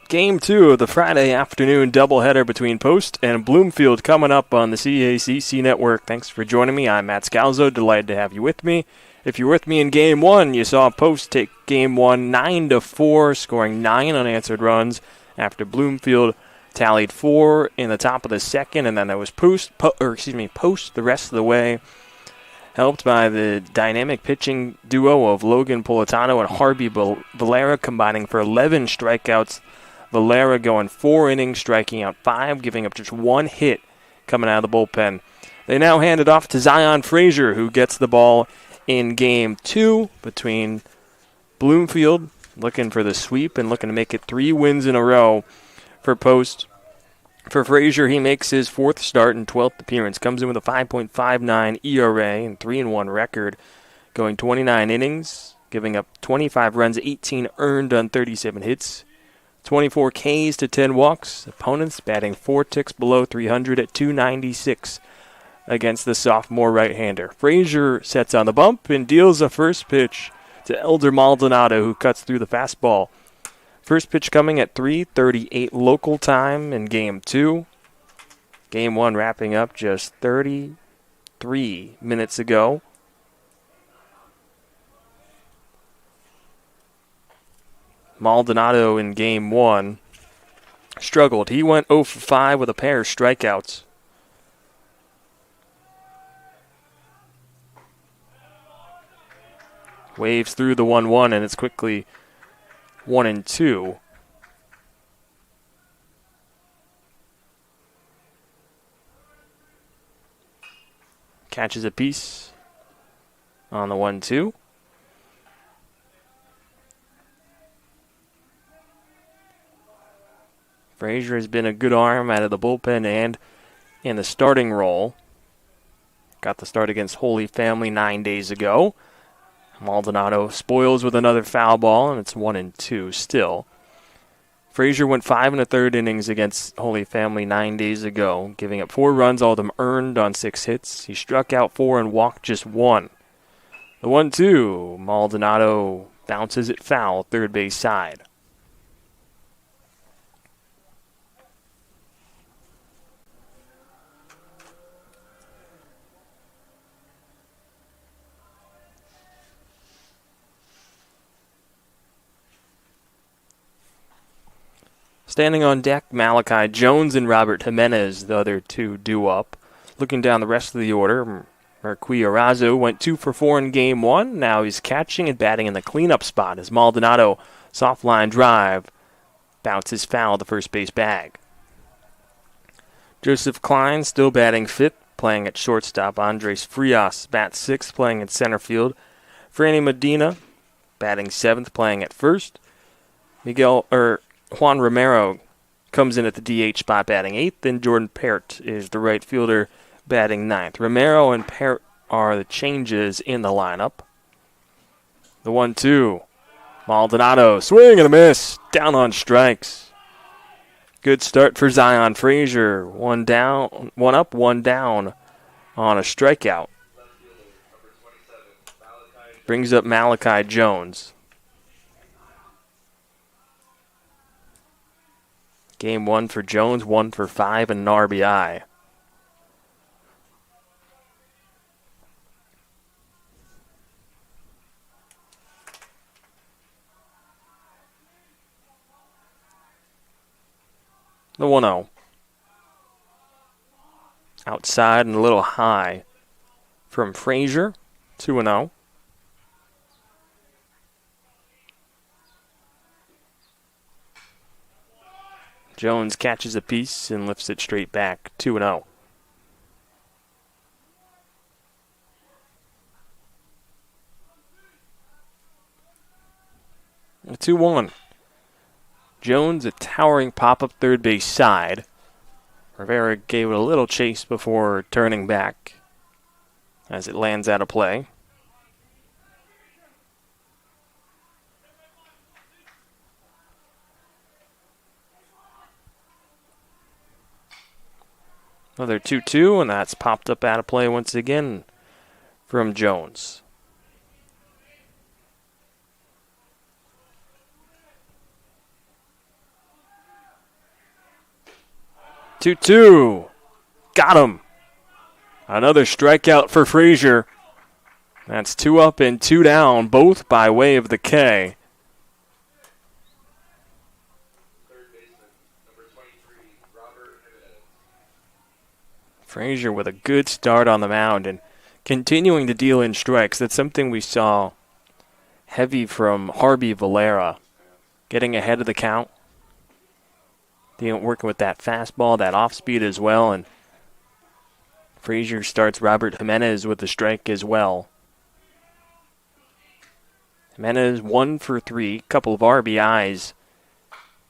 Game 2 of the Friday afternoon doubleheader between Post and Bloomfield coming up on the CACC Network. Thanks for joining me. I'm Matt Scalzo. Delighted to have you with me. If you're with me in Game 1, you saw Post take Game 1 9-4, scoring 9 unanswered runs after Bloomfield tallied 4 in the top of the second, and then there was Post the rest of the way, helped by the dynamic pitching duo of Logan Politano and Harvey Valera combining for 11 strikeouts. Valera going 4 innings, striking out 5, giving up just 1 hit coming out of the bullpen. They now hand it off to Zion Frazier, who gets the ball in Game 2 between Bloomfield, looking for the sweep and looking to make it 3 wins in a row for Post. For Frazier, he makes his 4th start and 12th appearance. Comes in with a 5.59 ERA and 3-1 record, going 29 innings, giving up 25 runs, 18 earned on 37 hits. 24 Ks to 10 walks. Opponents batting 4 ticks below 300 at 296 against the sophomore right-hander. Frazier sets on the bump and deals a first pitch to Elder Maldonado, who cuts through the fastball. First pitch coming at 3:38 local time in Game 2. Game 1 wrapping up just 33 minutes ago. Maldonado in Game 1 struggled. He went 0 for 5 with a pair of strikeouts. Waves through the 1-1, and it's quickly 1-2. Catches a piece on the 1-2. Frazier has been a good arm out of the bullpen and in the starting role. Got the start against Holy Family 9 days ago. Maldonado spoils with another foul ball, and it's 1-2 still. Frazier went 5 1/3 innings against Holy Family 9 days ago, giving up 4 runs, all of them earned on 6 hits. He struck out 4 and walked just 1. The 1-2, Maldonado bounces it foul, third base side. Standing on deck, Malachi Jones and Robert Jimenez, the other two due up. Looking down the rest of the order, Marquis Arazo went 2 for 4 in Game 1. Now he's catching and batting in the cleanup spot as Maldonado, soft line drive, bounces foul the first base bag. Joseph Klein still batting 5th, playing at shortstop. Andres Frias bats 6th, playing in center field. Franny Medina batting 7th, playing at first. Juan Romero comes in at the DH spot batting 8th, and Jordan Parrott is the right fielder batting 9th. Romero and Parrott are the changes in the lineup. The 1-2. Maldonado, swing and a miss, down on strikes. Good start for Zion Frazier. 1 up, 1 down on a strikeout. Brings up Malachi Jones. Game 1 for Jones, 1 for 5 and an RBI. The 1-0. Outside and a little high from Frazier, 2-0. Jones catches a piece and lifts it straight back, 2-0. A 2-1. Jones, a towering pop-up third base side. Rivera gave it a little chase before turning back as it lands out of play. Another 2-2, and that's popped up out of play once again from Jones. 2-2. Got him. Another strikeout for Frazier. That's 2 up and 2 down, both by way of the K. Frazier with a good start on the mound and continuing to deal in strikes. That's something we saw heavy from Harvey Valera. Getting ahead of the count. Working with that fastball, that off speed as well. And Frazier starts Robert Jimenez with a strike as well. Jimenez 1 for 3, couple of RBIs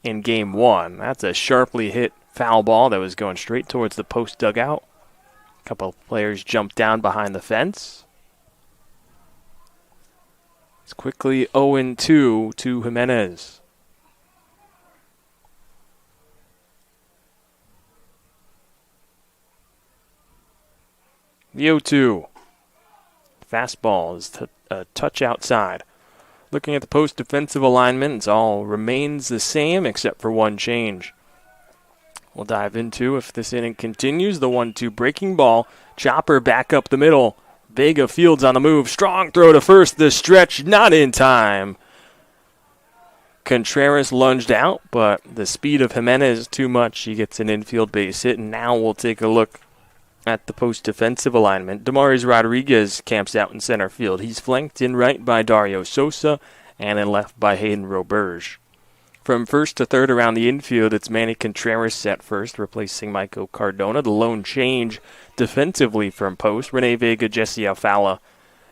in game 1. That's a sharply hit foul ball that was going straight towards the post dugout. A couple of players jumped down behind the fence. It's quickly 0-2 to Jimenez. The 0-2. Fastball is a touch outside. Looking at the post defensive alignment, it all remains the same except for one change. We'll dive into, if this inning continues, the 1-2 breaking ball. Chopper back up the middle. Vega Fields on the move. Strong throw to first. The stretch not in time. Contreras lunged out, but the speed of Jimenez too much. He gets an infield base hit, and now we'll take a look at the post defensive alignment. Damaris Rodriguez camps out in center field. He's flanked in right by Dario Sosa and in left by Hayden Roberge. From first to third around the infield, it's Manny Contreras set first, replacing Michael Cardona. The lone change defensively from post, Rene Vega, Jesse Alfala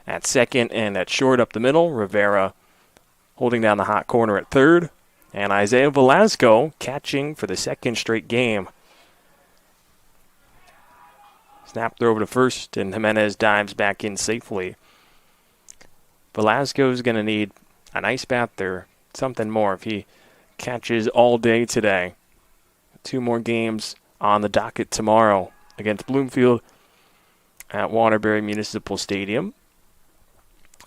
at second, and at short up the middle, Rivera holding down the hot corner at third, and Isaiah Velasco catching for the second straight game. Snap throw over to first, and Jimenez dives back in safely. Velasco's going to need a nice bat there, something more if he catches all day today. 2 more games on the docket tomorrow against Bloomfield at Waterbury Municipal Stadium.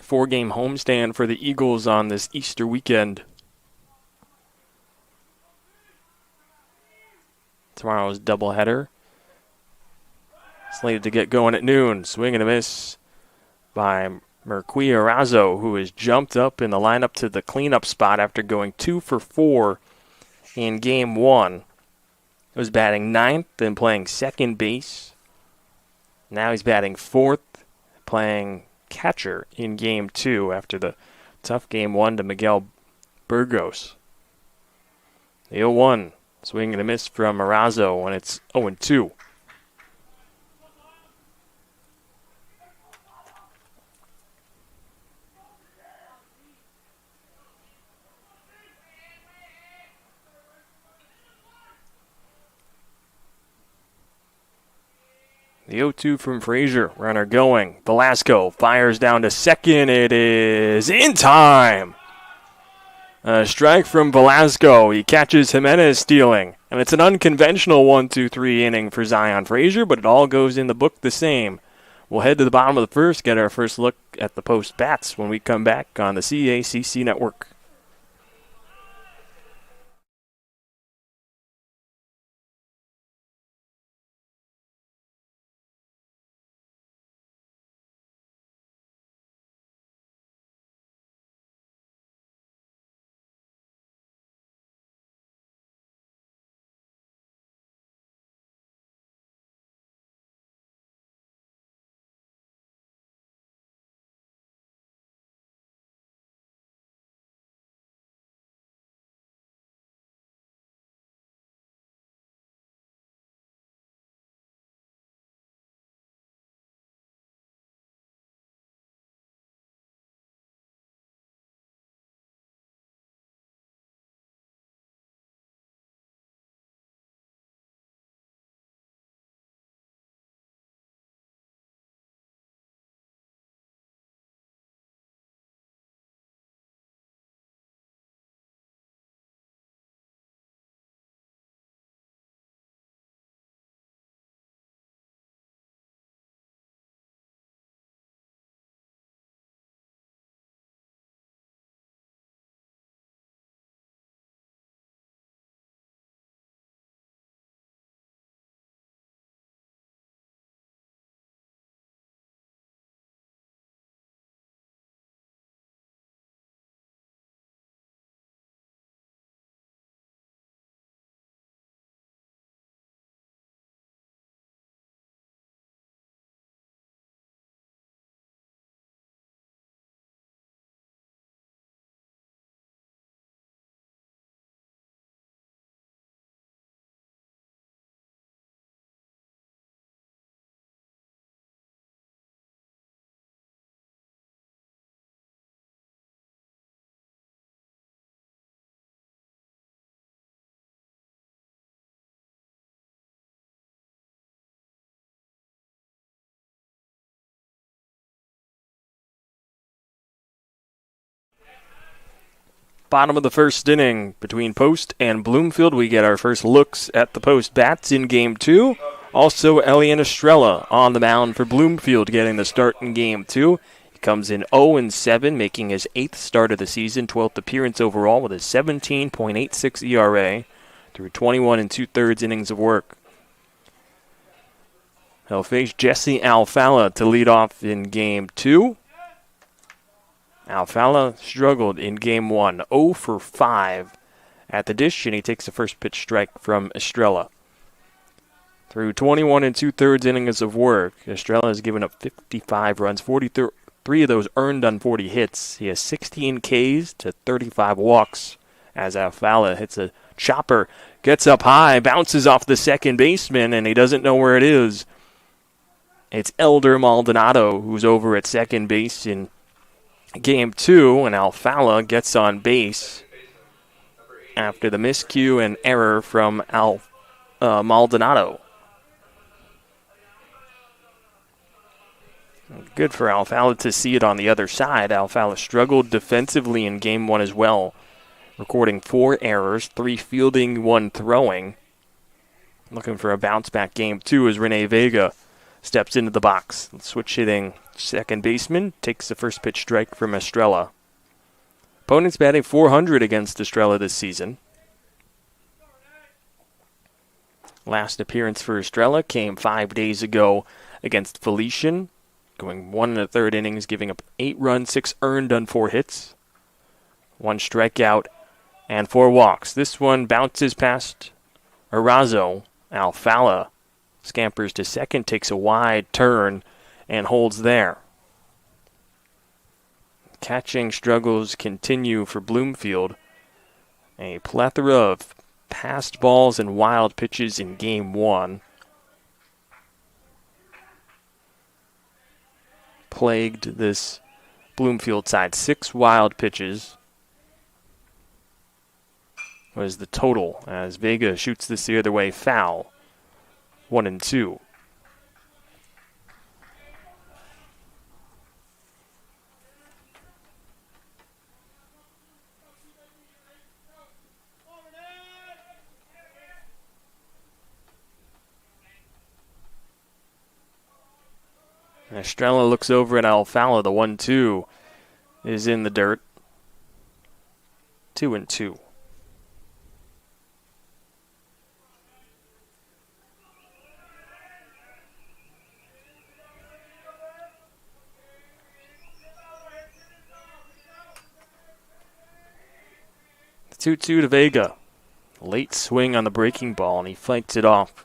4-game homestand for the Eagles on this Easter weekend. Tomorrow's doubleheader slated to get going at noon. Swing and a miss by Merqui Arazo, who has jumped up in the lineup to the cleanup spot after going 2 for 4 in game 1. He was batting 9th and playing second base. Now he's batting 4th, playing catcher in game 2 after the tough game 1 to Miguel Burgos. The 0-1, swing and a miss from Arazo when it's 0-2. The 0-2 from Frazier. Runner going. Velasco fires down to second. It is in time. A strike from Velasco. He catches Jimenez stealing. And it's an unconventional 1-2-3 inning for Zion Frazier, but it all goes in the book the same. We'll head to the bottom of the first, get our first look at the post bats when we come back on the CACC Network. Bottom of the first inning between Post and Bloomfield. We get our first looks at the Post bats in Game 2. Also, Elian Estrella on the mound for Bloomfield getting the start in Game 2. He comes in 0-7, making his 8th start of the season, 12th appearance overall with a 17.86 ERA through 21 2/3 innings of work. He'll face Jesse Alfalla to lead off in Game 2. Alfalla struggled in Game 1, 0 for 5 at the dish, and he takes the first pitch strike from Estrella. Through 21 2/3 innings of work, Estrella has given up 55 runs, 43 of those earned on 40 hits. He has 16 Ks to 35 walks as Alfalla hits a chopper, gets up high, bounces off the second baseman, and he doesn't know where it is. It's Elder Maldonado who's over at second base in Game 2, and Alfalla gets on base after the miscue and error from Maldonado. Good for Alfalla to see it on the other side. Alfalla struggled defensively in Game 1 as well, recording 4 errors, 3 fielding, 1 throwing. Looking for a bounce-back Game 2 as Rene Vega steps into the box. Switch hitting second baseman takes the first pitch strike from Estrella. Opponents batting .400 against Estrella this season. Last appearance for Estrella came 5 days ago against Felician, going 1 1/3 innings, giving up 8 runs, 6 earned on 4 hits, 1 strikeout, and 4 walks. This one bounces past Arazo. Alfalla scampers to second, takes a wide turn, and holds there. Catching struggles continue for Bloomfield. A plethora of passed balls and wild pitches in Game 1 plagued this Bloomfield side. 6 wild pitches was the total as Vega shoots this the other way foul. 1-2. Estrella looks over at Alfalla. The 1-2 is in the dirt. 2-2. The 2-2 to Vega. Late swing on the breaking ball, and he fights it off.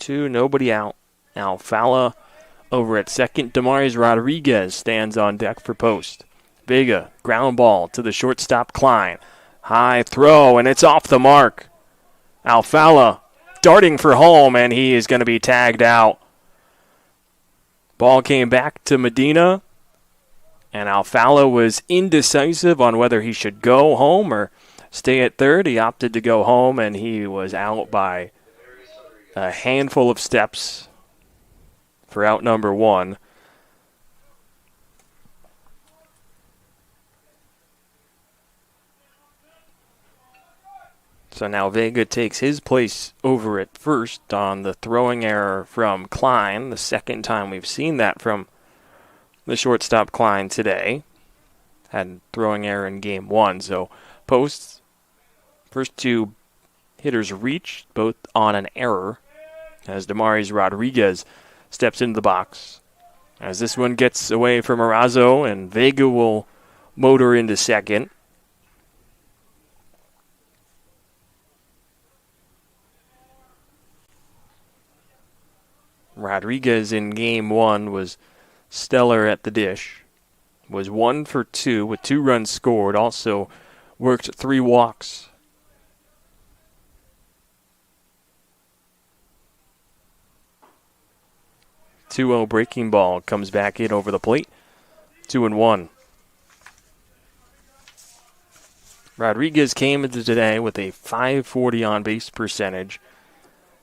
Nobody out. Alfalla over at second. Damaris Rodriguez stands on deck for Post. Vega, ground ball to the shortstop Klein. High throw, and it's off the mark. Alfalla darting for home, and he is going to be tagged out. Ball came back to Medina, and Alfalla was indecisive on whether he should go home or stay at third. He opted to go home, and he was out by a handful of steps for out number 1. So now Vega takes his place over at first on the throwing error from Klein. The second time we've seen that from the shortstop Klein today. Had throwing error in Game 1. So Post's first 2 hitters reached, both on an error, as Damaris Rodriguez steps into the box. As this one gets away from Arazo, and Vega will motor into second. Rodriguez in Game 1 was stellar at the dish. Was 1 for 2 with 2 runs scored. Also worked 3 walks. .20 breaking ball comes back in over the plate. 2-1. Rodriguez came into today with a .540 on-base percentage.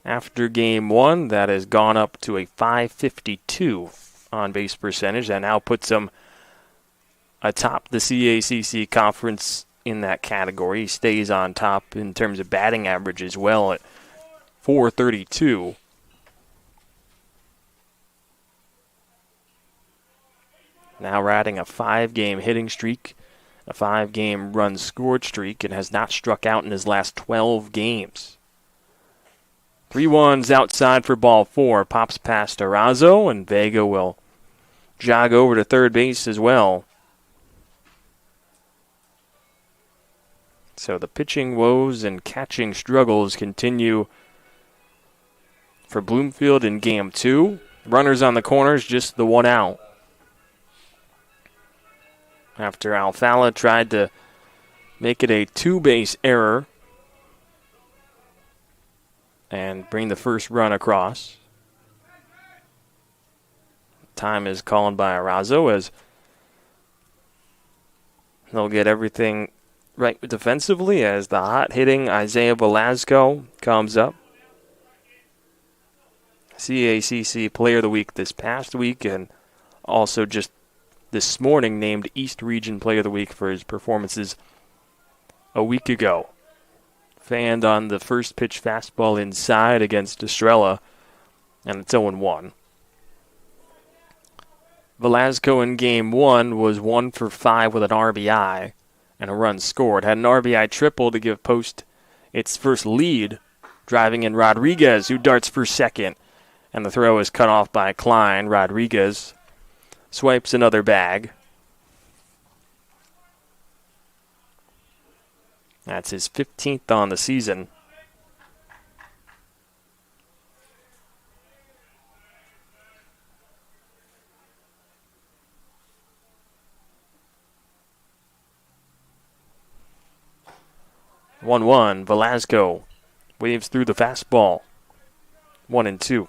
After game one, that has gone up to a .552 on-base percentage. That now puts him atop the CACC conference in that category. He stays on top in terms of batting average as well at .432. Now riding a 5-game hitting streak, a 5-game run scored streak, and has not struck out in his last 12 games. 3-1's outside for ball 4. Pops past Arazo, and Vega will jog over to third base as well. So the pitching woes and catching struggles continue for Bloomfield in game 2. Runners on the corners, just the one out. After Alfala tried to make it a 2-base error and bring the first run across. Time is called by Arazo as they'll get everything right defensively as the hot-hitting Isaiah Velasco comes up. CACC Player of the Week this past week, and also just this morning named East Region Player of the Week for his performances a week ago. Fanned on the first pitch fastball inside against Estrella, and it's 0-1. Velasco in game 1 was 1 for 5 with an RBI and a run scored. Had an RBI triple to give Post its first lead, driving in Rodriguez, who darts for second. And the throw is cut off by Klein. Rodriguez swipes another bag. That's his 15th on the season. One, Velasco waves through the fastball. 1-2.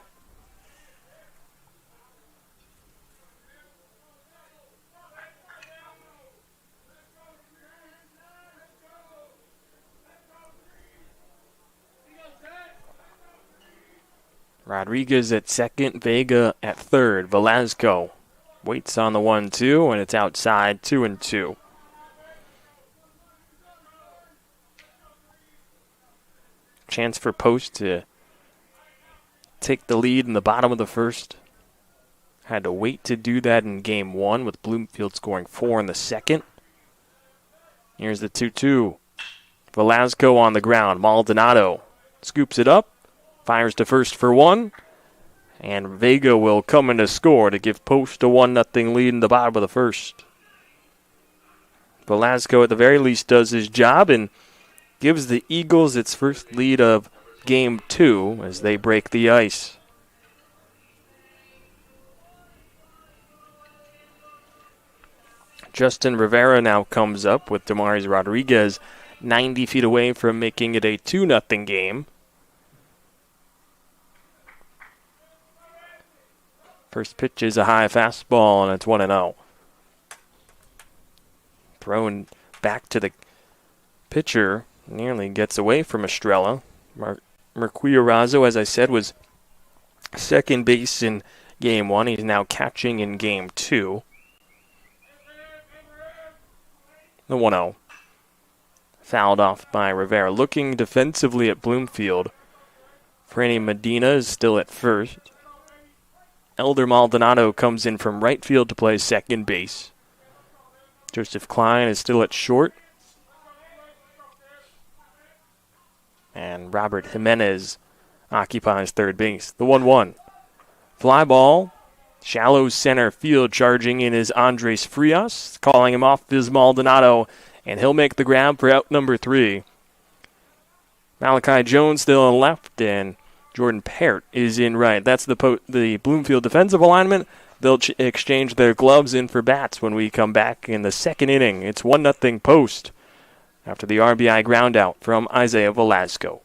Rodriguez at second, Vega at third. Velasco waits on the 1-2, and it's outside, 2-2. Chance for Post to take the lead in the bottom of the first. Had to wait to do that in game 1 with Bloomfield scoring 4 in the second. Here's the 2-2. Velasco on the ground. Maldonado scoops it up. Fires to first for 1. And Vega will come in to score to give Post a 1-0 lead in the bottom of the first. Velasco at the very least does his job and gives the Eagles its first lead of game 2 as they break the ice. Justin Rivera now comes up with Damaris Rodriguez 90 feet away from making it a 2-0 game. First pitch is a high fastball, and it's 1-0. Thrown back to the pitcher. Nearly gets away from Estrella. Marquis Arazo, as I said, was second base in game 1. He's now catching in game 2. The 1-0. Fouled off by Rivera. Looking defensively at Bloomfield. Franny Medina is still at first. Elder Maldonado comes in from right field to play second base. Joseph Klein is still at short. And Robert Jimenez occupies third base. The 1-1. Fly ball. Shallow center field. Charging in is Andres Frias. Calling him off is Maldonado. And he'll make the grab for out number 3. Malachi Jones still on left. And Jordan Parrott is in right. That's the Bloomfield defensive alignment. They'll exchange their gloves in for bats when we come back in the second inning. It's 1-0 Post after the RBI ground out from Isaiah Velasco.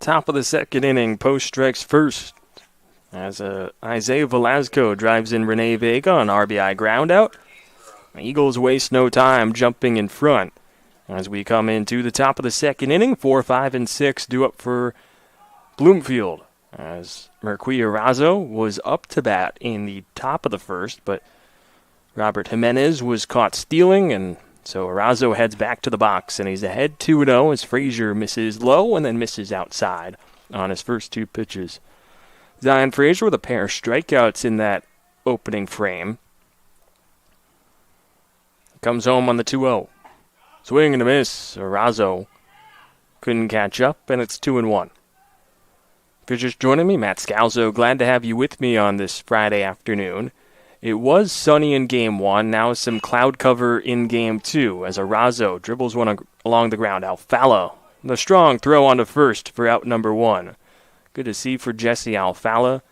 Top of the second inning, Post strikes first as Isaiah Velasco drives in Rene Vega on RBI groundout. The Eagles waste no time jumping in front. As we come into the top of the second inning, 4, 5, and 6 due up for Bloomfield. As Mercury Arazo was up to bat in the top of the first, but Robert Jimenez was caught stealing, and so Arazo heads back to the box, and he's ahead 2-0 as Frazier misses low and then misses outside on his first two pitches. Zion Frazier with a pair of strikeouts in that opening frame. Comes home on the 2-0. Swing and a miss. Arazo couldn't catch up, and it's 2-1. If you're just joining me, Matt Scalzo, glad to have you with me on this Friday afternoon. It was sunny in Game 1, now some cloud cover in Game 2 as Arazo dribbles one along the ground. Alfala, the strong throw onto first for out number 1. Good to see for Jesse Alfala.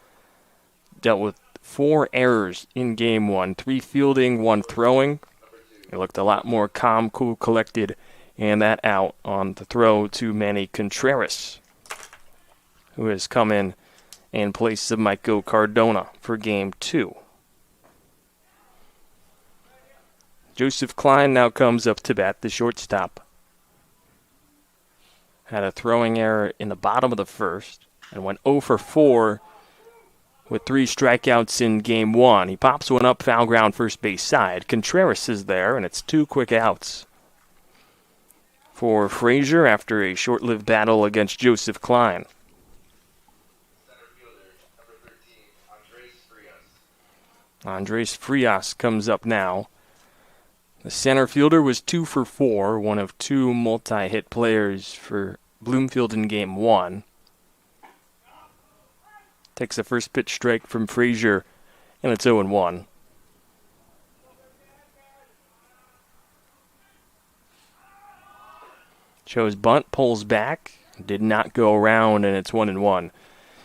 Dealt with 4 errors in Game 1, 3 fielding, 1 throwing. He looked a lot more calm, cool, collected, and that out on the throw to Manny Contreras, who has come in place of Michael Cardona for Game 2. Joseph Klein now comes up to bat, the shortstop. Had a throwing error in the bottom of the first and went 0 for 4 with 3 strikeouts in Game 1. He pops one up, foul ground, first base side. Contreras is there, and it's 2 quick outs for Frazier after a short-lived battle against Joseph Klein. Andres Frias comes up now. The center fielder was 2 for 4, one of 2 multi-hit players for Bloomfield in Game 1. Takes the first pitch strike from Frazier, and it's 0-1. Shows bunt, pulls back, did not go around, and it's 1-1.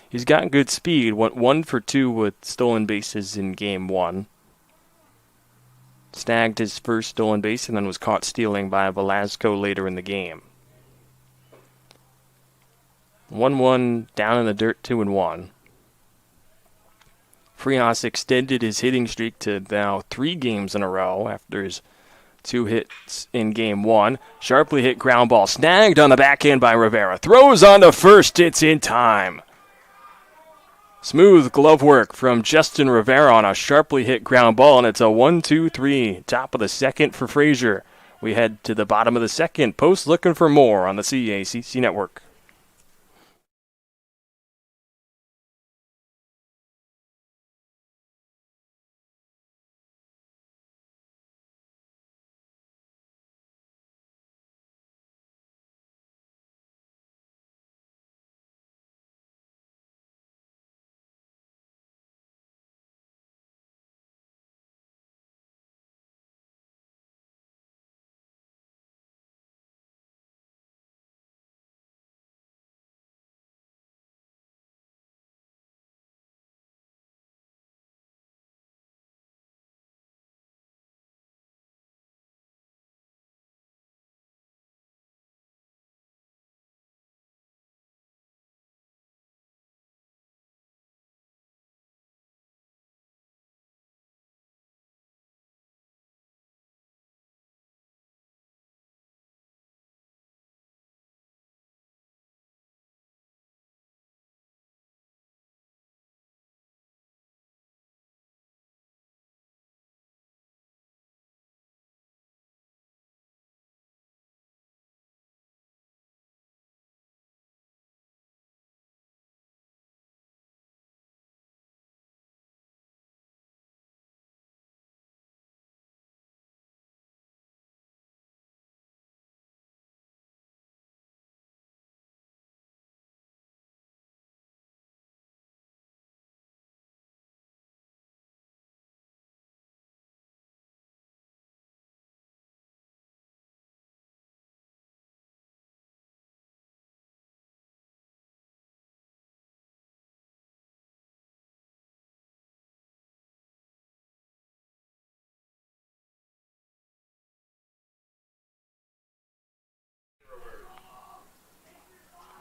He's got good speed, went 1 for 2 with stolen bases in Game 1. Snagged his first stolen base and then was caught stealing by Velasco later in the game. 1-1 down in the dirt, 2-1. Frias extended his hitting streak to now 3 games in a row after his 2 hits in Game 1. Sharply hit ground ball, snagged on the backhand by Rivera. Throws on to first, it's in time. Smooth glove work from Justin Rivera on a sharply hit ground ball, and it's a 1-2-3. Top of the second for Frazier. We head to the bottom of the second. Post looking for more on the CACC Network.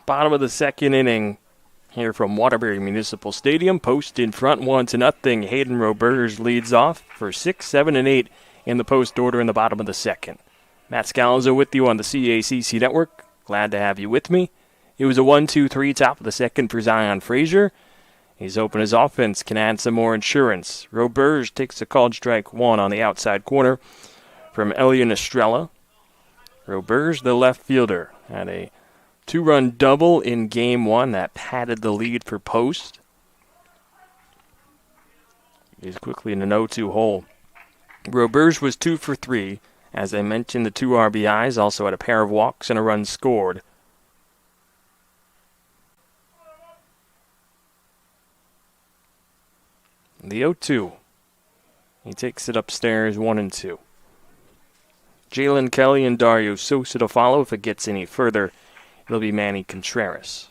Bottom of the second inning here from Waterbury Municipal Stadium. Post in front 1-0. Hayden Roberge leads off for 6, 7, and 8 in the Post order in the bottom of the second. Matt Scalzo with you on the CACC Network. Glad to have you with me. It was a 1-2-3 top of the second for Zion Frazier. He's hoping his offense can add some more insurance. Roberge takes a called strike one on the outside corner from Elian Estrella. Roberge, the left fielder, had a 2-run double in Game 1 that padded the lead for Post. He's quickly in an 0-2 hole. Roberge was 2 for 3. As I mentioned, the 2 RBIs, also had a pair of walks and a run scored. The 0-2. He takes it upstairs 1-2. Jalen Kelly and Dario Sosa to follow. If it gets any further, it'll be Manny Contreras.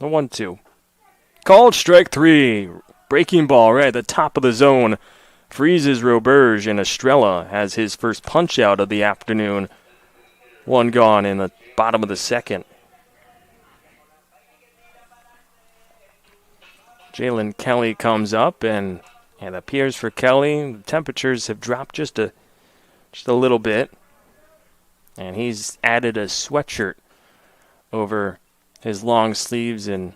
The 1-2. Called strike 3. Breaking ball right at the top of the zone. Freezes Roberge, and Estrella has his first punch out of the afternoon. One gone in the bottom of the second. Jalen Kelly comes up, and it appears for Kelly the temperatures have dropped just a little bit. And he's added a sweatshirt over his long sleeves and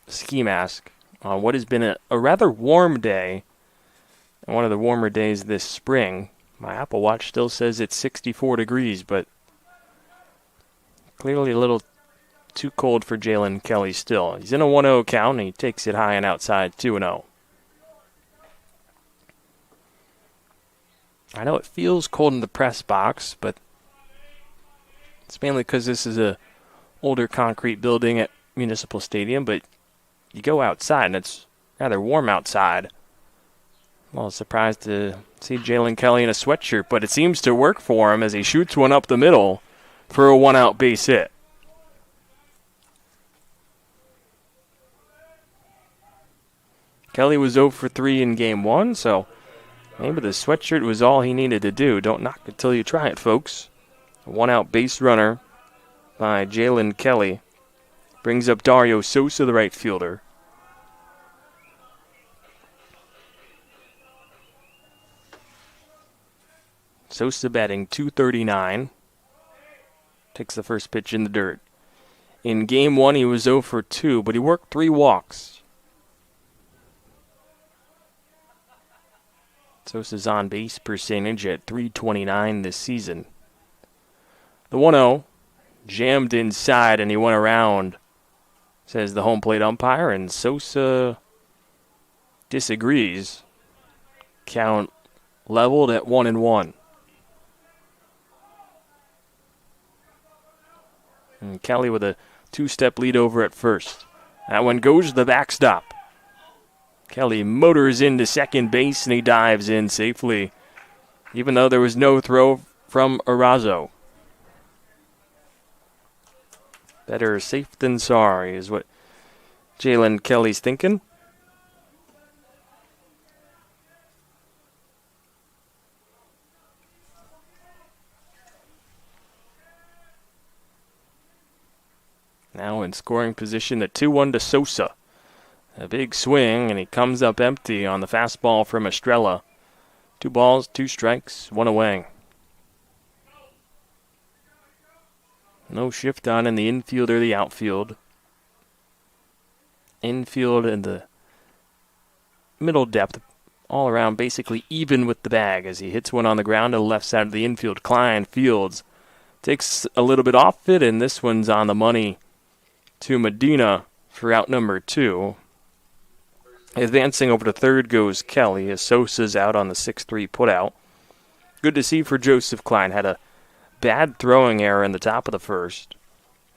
ski mask on what has been a rather warm day, and one of the warmer days this spring. My Apple Watch still says it's 64 degrees, but clearly a little too cold for Jalen Kelly still. He's in a 1-0 count, and he takes it high and outside 2-0. I know it feels cold in the press box, but it's mainly because this is a older concrete building at Municipal Stadium, but you go outside, and it's rather warm outside. Well, surprised to see Jalen Kelly in a sweatshirt, but it seems to work for him as he shoots one up the middle for a 1-out base hit. Kelly was 0 for 3 in Game 1, so maybe the sweatshirt was all he needed to do. Don't knock it till you try it, folks. A 1-out base runner by Jalen Kelly brings up Dario Sosa, the right fielder. Sosa batting .239. Takes the first pitch in the dirt. In Game 1, he was 0 for 2, but he worked 3 walks. Sosa's on-base percentage at .329 this season. The 1-0 jammed inside, and he went around, says the home plate umpire, and Sosa disagrees. Count leveled at 1-1. And Kelly with a 2-step lead over at first. That one goes to the backstop. Kelly motors into second base, and he dives in safely, even though there was no throw from Arazo. Better safe than sorry is what Jalen Kelly's thinking. Now in scoring position, the 2-1 to Sosa. A big swing, and he comes up empty on the fastball from Estrella. 2 balls, 2 strikes, 1 away. No shift on in the infield or the outfield. Infield and the middle depth all around basically even with the bag as he hits one on the ground to the left side of the infield. Klein Fields takes a little bit off it, and this one's on the money to Medina for out number 2. Advancing over to third goes Kelly as Sosa's out on the 6-3 putout. Good to see for Joseph Klein. Had a bad throwing error in the top of the first.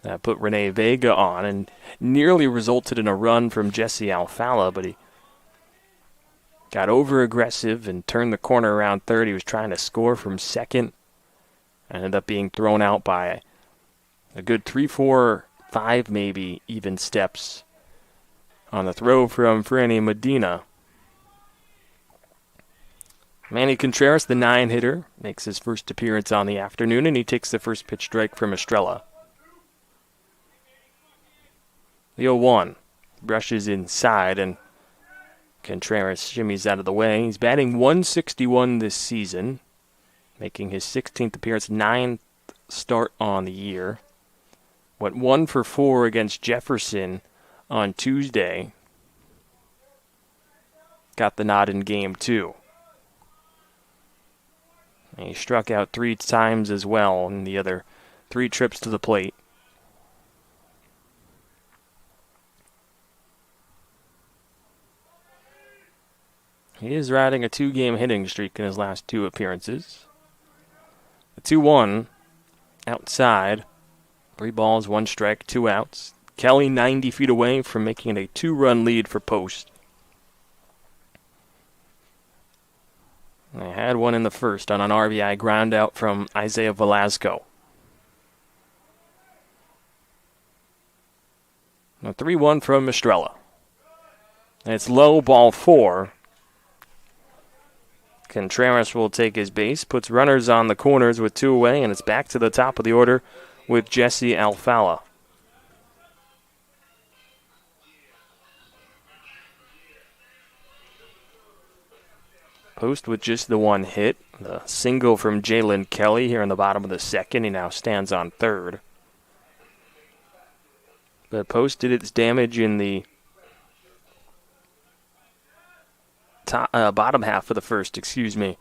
That put Rene Vega on and nearly resulted in a run from Jesse Alfala, but he got over-aggressive and turned the corner around third. He was trying to score from second. Ended up being thrown out by a good 3, 4, 5 maybe even steps on the throw from Franny Medina. Manny Contreras, the 9-hitter, makes his first appearance on the afternoon, and he takes the first pitch strike from Estrella. The 0-1 brushes inside, and Contreras shimmies out of the way. He's batting .161 this season, making his 16th appearance, 9th start on the year. Went 1 for 4 against Jefferson on Tuesday. Got the nod in game 2. And he struck out 3 times as well in the other 3 trips to the plate. He is riding a 2-game hitting streak in his last 2 appearances. The 2-1 outside. 3 balls, 1 strike, 2 outs. Kelly 90 feet away from making it a 2-run lead for Post. They had one in the first on an RBI ground out from Isaiah Velasco. A 3-1 from Estrella. And it's low, ball 4. Contreras will take his base, puts runners on the corners with 2 away, and it's back to the top of the order with Jesse Alfala. Post with just the 1 hit. The single from Jalen Kelly here in the bottom of the second. He now stands on third. But Post did its damage in the bottom half of the first, Taking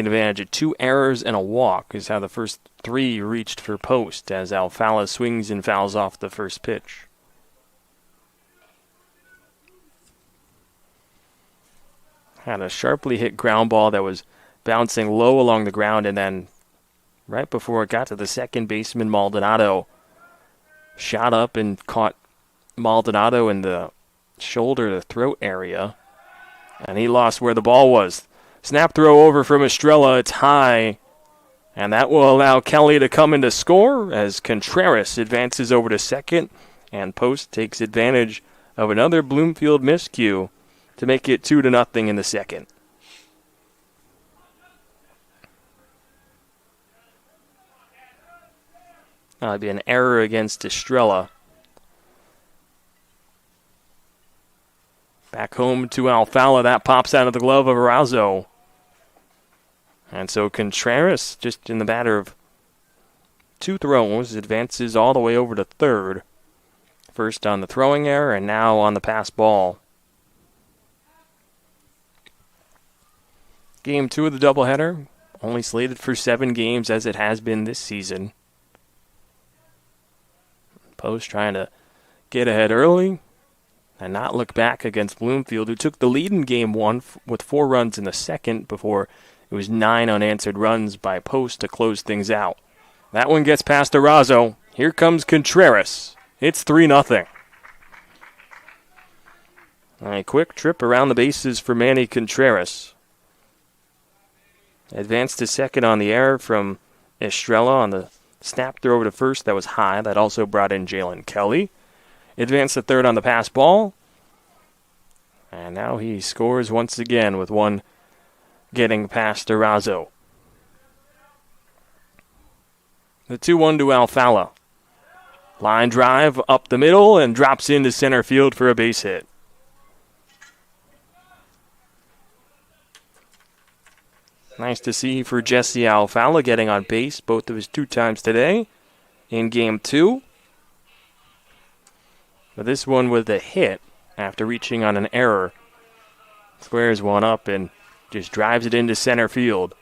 advantage of 2 errors and a walk is how the first 3 reached for Post as Alfala swings and fouls off the first pitch. Had a sharply hit ground ball that was bouncing low along the ground, and then right before it got to the second baseman, Maldonado shot up and caught Maldonado in the shoulder to throat area, and he lost where the ball was. Snap throw over from Estrella. It's high, and that will allow Kelly to come in to score as Contreras advances over to second, and Post takes advantage of another Bloomfield miscue to make it 2-0 in the second. That'll be an error against Estrella. Back home to Alfala. That pops out of the glove of Arazo. And so Contreras, just in the matter of 2 throws, advances all the way over to third. First on the throwing error and now on the pass ball. Game 2 of the doubleheader, only slated for 7 games as it has been this season. Post trying to get ahead early and not look back against Bloomfield, who took the lead in game 1 with 4 runs in the second before it was 9 unanswered runs by Post to close things out. That one gets past Arazo. Here comes Contreras. It's 3-0. A quick trip around the bases for Manny Contreras. Advanced to second on the error from Estrella on the snap throw over to first that was high. That also brought in Jalen Kelly. Advanced to third on the pass ball. And now he scores once again with one getting past Arazo. The 2-1 to Alfala. Line drive up the middle and drops into center field for a base hit. Nice to see for Jesse Alfala getting on base both of his 2 times today in game 2. But this one with a hit after reaching on an error. Squares one up and just drives it into center field.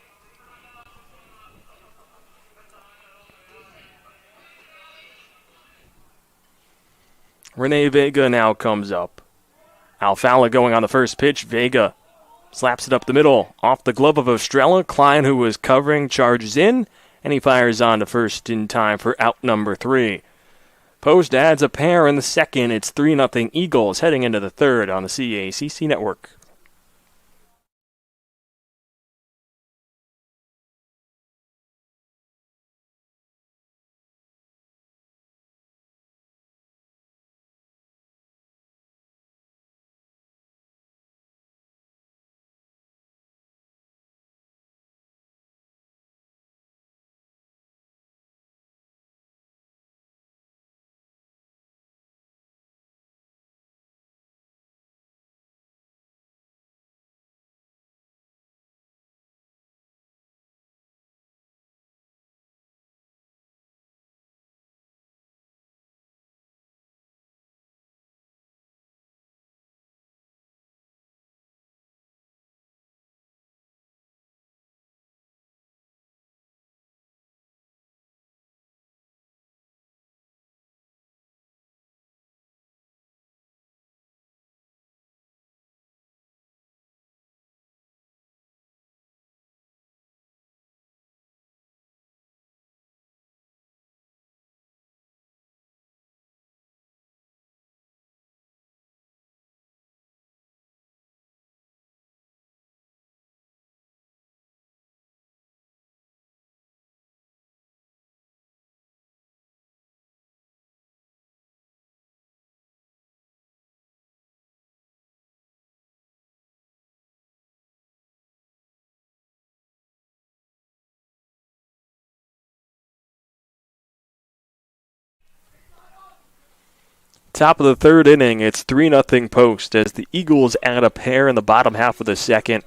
Rene Vega now comes up. Alfala going on the first pitch. Vega slaps it up the middle, off the glove of Estrella. Klein, who was covering, charges in, and he fires on to first in time for out number 3. Post adds a pair in the second. It's 3-0 Eagles heading into the third on the CACC Network. Top of the third inning, it's 3-0 Post as the Eagles add a pair in the bottom half of the second.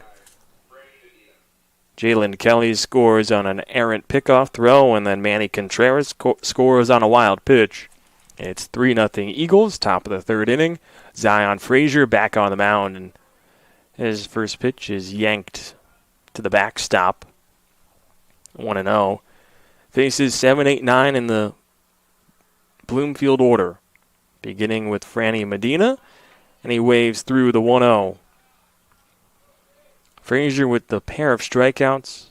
Jalen Kelly scores on an errant pickoff throw, and then Manny Contreras scores on a wild pitch. It's 3-0 Eagles, top of the third inning. Zion Frazier back on the mound, and his first pitch is yanked to the backstop. 1-0. Faces 7, 8, 9 in the Bloomfield order, beginning with Franny Medina, and he waves through the 1-0. Frazier with the pair of strikeouts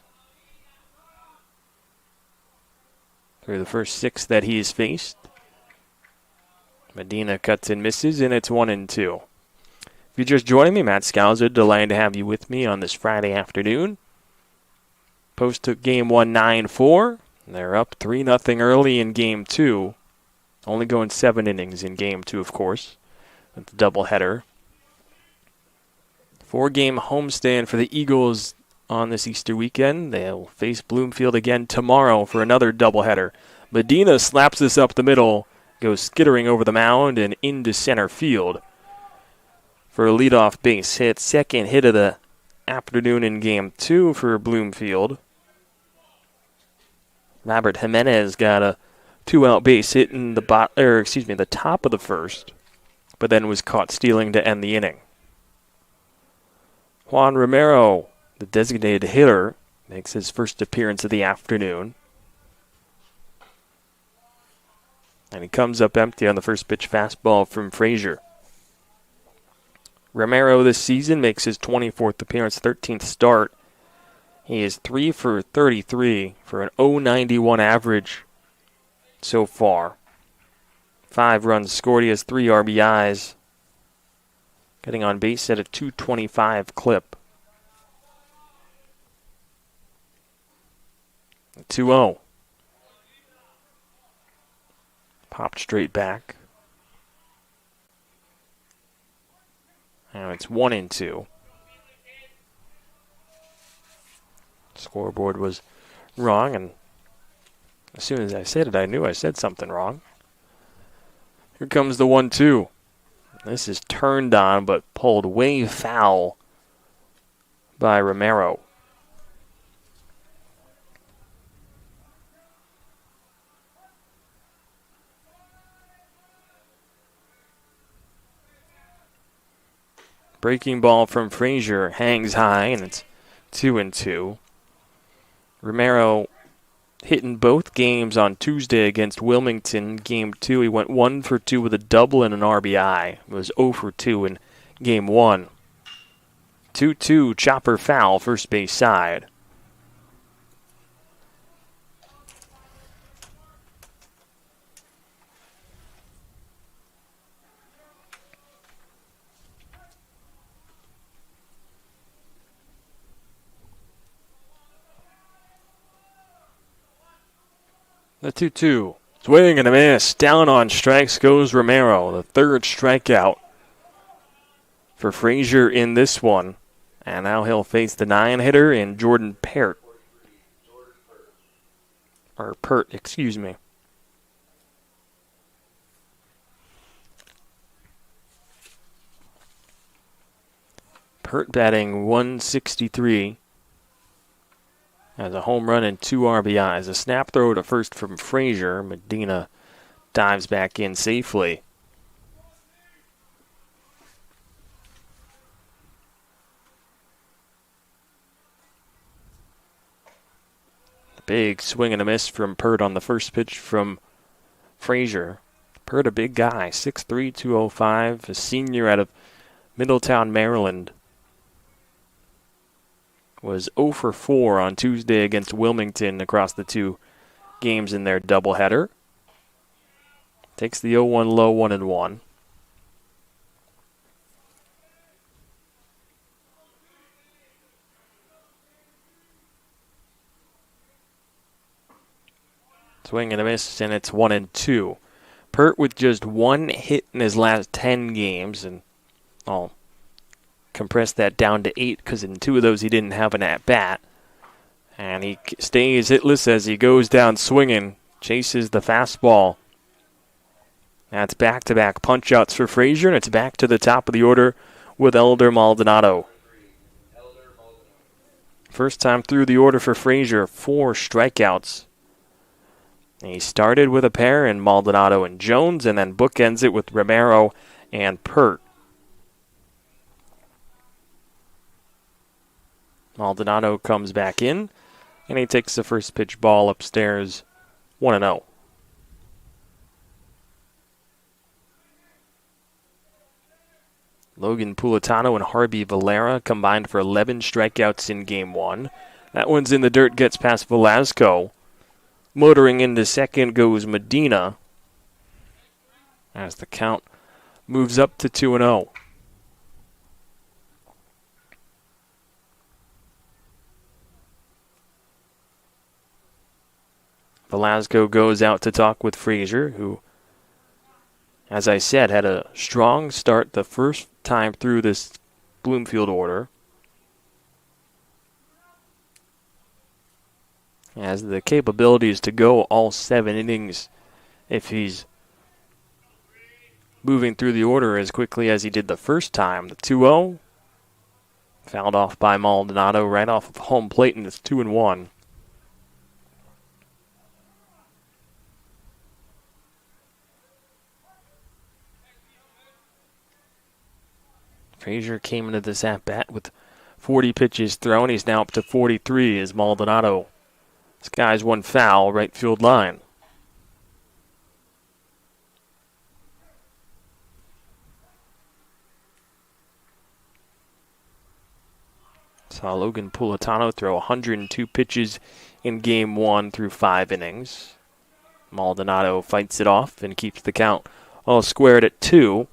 through the first 6 that he's faced. Medina cuts and misses, and it's 1-2. If you're just joining me, Matt Scalzo, delighted to have you with me on this Friday afternoon. Post took Game 1 9-4. They're up 3-0 early in Game 2. Only going 7 innings in Game 2, of course. That's a doubleheader. 4-game homestand for the Eagles on this Easter weekend. They'll face Bloomfield again tomorrow for another doubleheader. Medina slaps this up the middle, goes skittering over the mound and into center field for a leadoff base hit. Second hit of the afternoon in Game 2 for Bloomfield. Robert Jimenez got a 2-out base hit in the top of the first, but then was caught stealing to end the inning. Juan Romero, the designated hitter, makes his first appearance of the afternoon. And he comes up empty on the first pitch fastball from Frazier. Romero this season makes his 24th appearance, 13th start. He is 3 for 33 for an .091 average so far. 5 runs scored. He has 3 RBIs. Getting on base at a .225 clip. 2-0. Popped straight back. Now it's 1-2. Scoreboard was wrong, and as soon as I said it, I knew I said something wrong. Here comes the 1-2. This is turned on, but pulled way foul by Romero. Breaking ball from Frazier hangs high, and it's 2-2. Romero hitting both games on Tuesday against Wilmington. Game 2, he went 1 for 2 with a double and an RBI. It was 0 for 2 in Game 1. 2-2, chopper foul, first base side. The 2-2. Swing and a miss. Down on strikes goes Romero. The third strikeout for Frazier in this one. And now he'll face the 9-hitter in Jordan Pert. Or Pert, excuse me. Pert batting .163. Has a home run and 2 RBIs. A snap throw to first from Frazier. Medina dives back in safely. Big swing and a miss from Pert on the first pitch from Frazier. Pert, a big guy, 6'3", 205, a senior out of Middletown, Maryland. Was 0 for 4 on Tuesday against Wilmington across the 2 games in their doubleheader. Takes the 0-1 low, 1-1. Swing and a miss, and it's 1-2. Pert with just 1 hit in his last 10 games, and I'll compress that down to 8 because in 2 of those he didn't have an at-bat. And he stays hitless as he goes down swinging, chases the fastball That's back-to-back punch-outs for Frazier, and it's back to the top of the order with Elder Maldonado. First time through the order for Frazier, 4 strikeouts. He started with a pair in Maldonado and Jones, and then bookends it with Romero and Pert. Maldonado comes back in, and he takes the first pitch ball upstairs, 1-0. Logan Pulatano and Harvey Valera combined for 11 strikeouts in Game 1. That one's in the dirt, gets past Velasco. Motoring into second goes Medina, as the count moves up to 2-0. Velasco goes out to talk with Frazier, who, as I said, had a strong start the first time through this Bloomfield order. Has the capabilities to go all 7 innings if he's moving through the order as quickly as he did the first time. The 2-0, fouled off by Maldonado right off of home plate, and it's 2-1. Frazier came into this at-bat with 40 pitches thrown. He's now up to 43 as Maldonado skies one foul, right field line. Saw Logan Pulatano throw 102 pitches in Game 1 through 5 innings. Maldonado fights it off and keeps the count all squared at 2.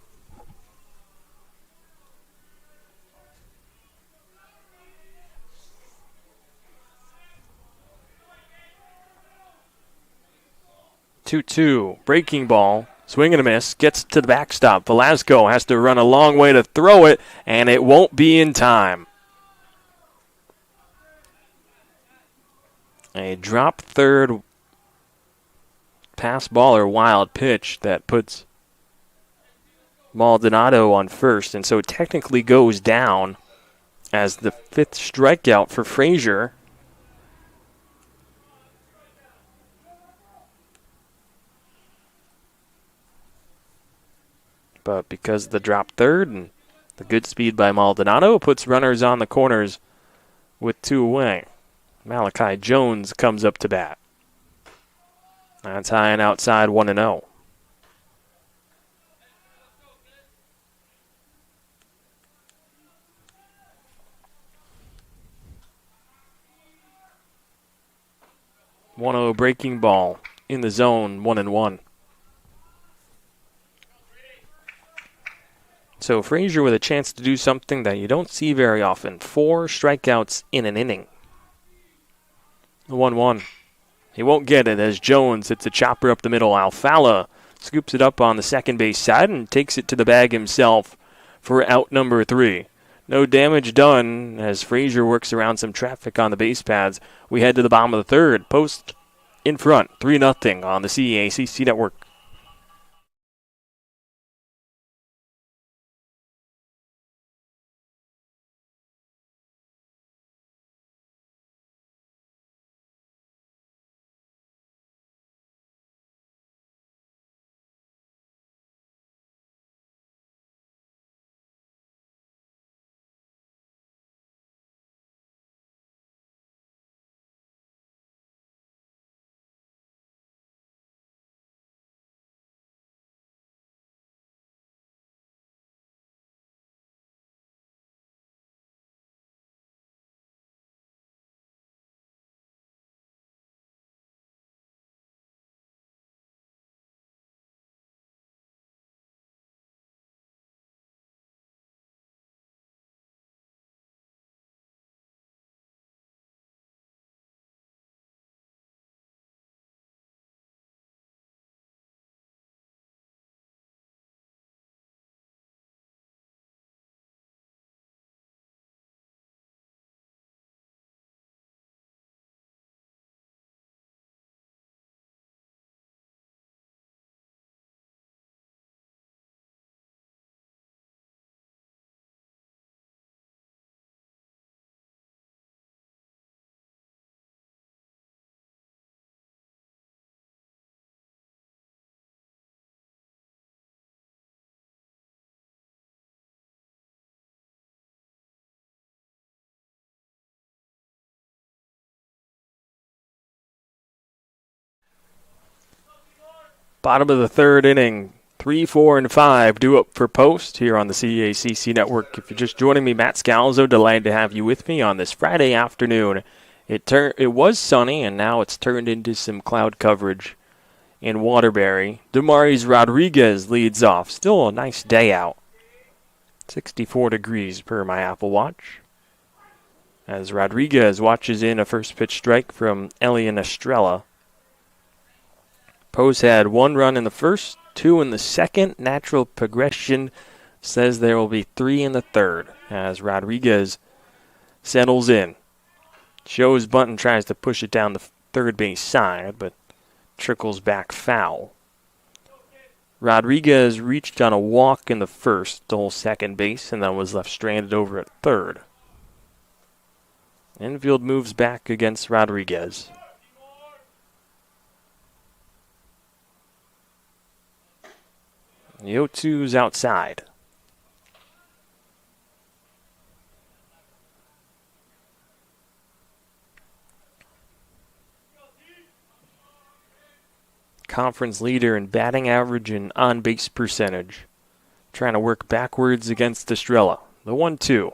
Breaking ball, swing and a miss, gets to the backstop. Velasco has to run a long way to throw it, and it won't be in time. A drop third pass ball or wild pitch that puts Maldonado on first, and so technically goes down as the 5th strikeout for Frazier. But because of the drop third and the good speed by Maldonado, puts runners on the corners with 2 away. Malachi Jones comes up to bat. That's high and outside, 1-0. Breaking ball in the zone, 1-1. So Frazier with a chance to do something that you don't see very often. 4 strikeouts in an inning. 1-1. He won't get it as Jones hits a chopper up the middle. Alfala scoops it up on the second base side and takes it to the bag himself for out number 3. No damage done as Frazier works around some traffic on the base paths. We head to the bottom of the 3rd. Post in front, 3-0 on the CACC Network. Bottom of the third inning. 3, 4, and 5 due up for Post here on the CACC Network. If you're just joining me, Matt Scalzo, delighted to have you with me on this Friday afternoon. It was sunny, and now it's turned into some cloud coverage in Waterbury. Damaris Rodriguez leads off. Still a nice day out. 64 degrees per my Apple Watch. As Rodriguez watches in a first pitch strike from Elian Estrella. Post had 1 run in the first, 2 in the second. Natural progression says there will be 3 in the third as Rodriguez settles in. Shows bunt and tries to push it down the third base side, but trickles back foul. Rodriguez reached on a walk in the first, stole second base, and then was left stranded over at third. Infield moves back against Rodriguez. The 0-2's outside. Conference leader in batting average and on-base percentage. Trying to work backwards against Estrella. The 1-2.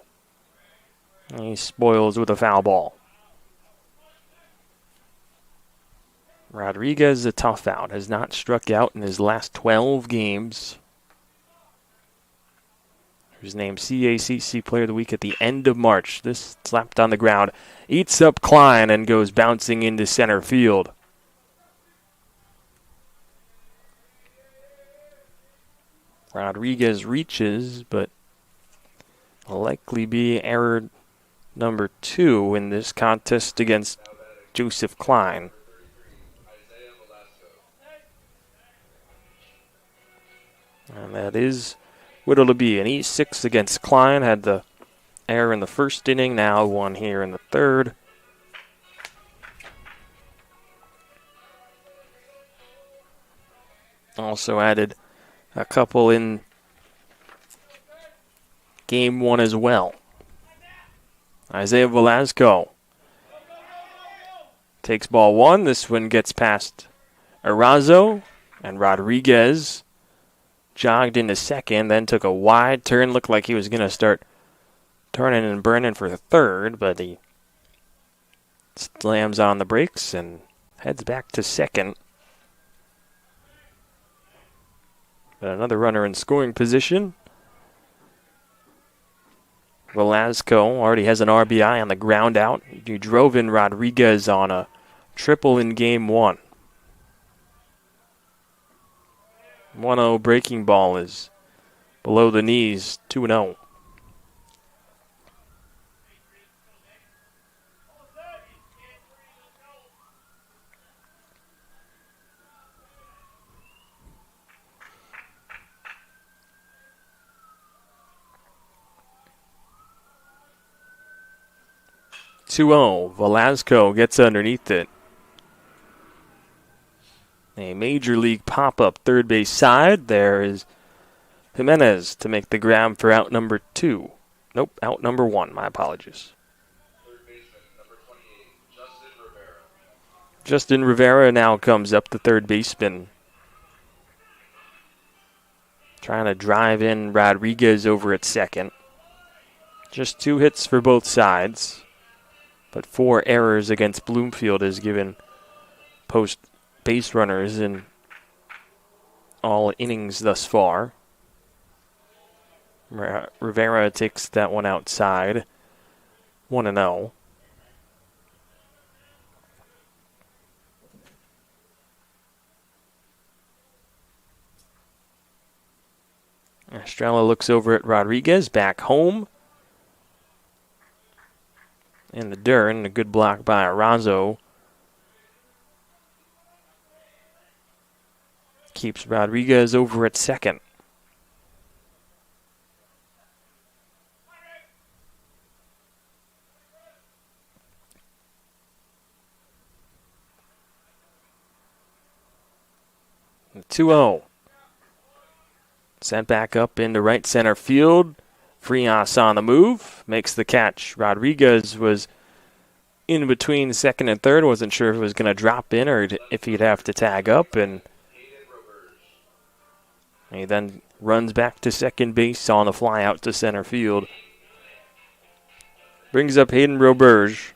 He spoils with a foul ball. Rodriguez, a tough out, has not struck out in his last 12 games. He was named CACC Player of the Week at the end of March. This slapped on the ground, eats up Klein and goes bouncing into center field. Rodriguez reaches, but will likely be error number 2 in this contest against Joseph Klein. And that is what it'll be. An E6 against Klein. Had the error in the first inning. Now 1 here in the third. Also added a couple in game 1 as well. Isaiah Velasco takes ball 1. This one gets past Arazo, and Rodriguez jogged into second, then took a wide turn. Looked like he was going to start turning and burning for the third, but he slams on the brakes and heads back to second. But another runner in scoring position. Velasco already has an RBI on the ground out. He drove in Rodriguez on a triple in game 1. 1-0 breaking ball is below the knees, 2-0. Velasco gets underneath it. A major league pop-up third base side. There is Jimenez to make the grab for out number 2. Nope, out number 1. My apologies. Third baseman, number 28, Justin Rivera. Justin Rivera now comes up, the third baseman. Trying to drive in Rodriguez over at second. Just 2 hits for both sides. But 4 errors against Bloomfield has given Post base runners in all innings thus far. Rivera takes that one outside. 1-0. Estrella looks over at Rodriguez, back home. In the dirt, a good block by Arazo. Keeps Rodriguez over at second. The 2-0. Sent back up into right center field. Frias on the move, makes the catch. Rodriguez was in between second and third. Wasn't sure if it was going to drop in or if he'd have to tag up, and He then runs back to second base on the fly out to center field. Brings up Hayden Roberge.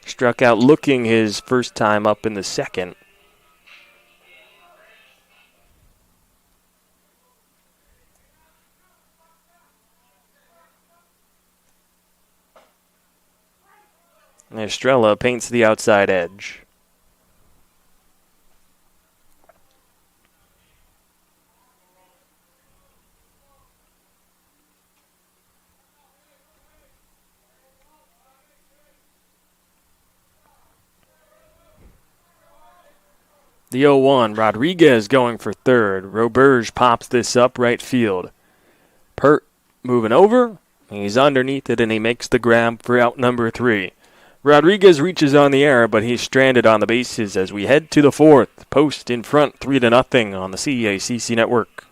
Struck out looking his first time up in the second. Estrella paints the outside edge. The 0-1, Rodriguez going for third. Roberge pops this up right field. Pert moving over. He's underneath it, and he makes the grab for out number 3. Rodriguez reaches on the air, but he's stranded on the bases as we head to the fourth. Post in front, 3-0 on the CACC network.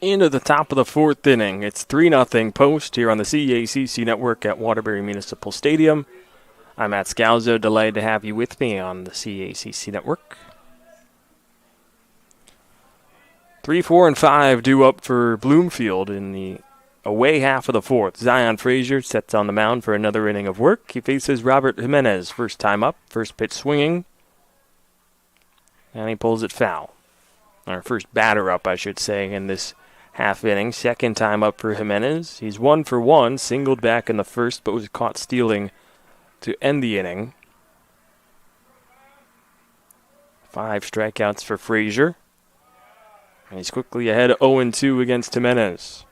Into the top of the fourth inning. It's 3-0 Post here on the CACC network at Waterbury Municipal Stadium. I'm Matt Scalzo, delighted to have you with me on the CACC network. 3, 4, and 5 due up for Bloomfield in the away half of the fourth. Zion Frazier sets on the mound for another inning of work. He faces Robert Jimenez, first time up, first pitch swinging, and he pulls it foul. Or first batter up, I should say, in this half inning. Second time up for Jimenez. He's 1 for 1, singled back in the first, but was caught stealing to end the inning. 5 strikeouts for Frazier. And he's quickly ahead 0-2 against Jimenez.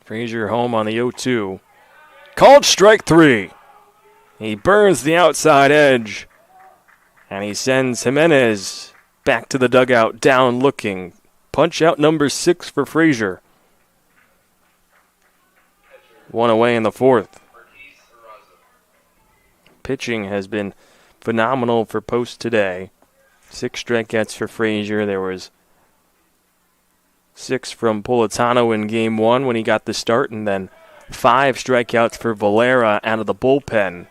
Frazier home on the 0-2. Called strike 3. He burns the outside edge. And he sends Jimenez back to the dugout, down looking. Punch out number 6 for Frazier. 1 away in the fourth. Pitching has been phenomenal for Post today. 6 strikeouts for Frazier. There was 6 from Politano in game 1 when he got the start, and then 5 strikeouts for Valera out of the bullpen.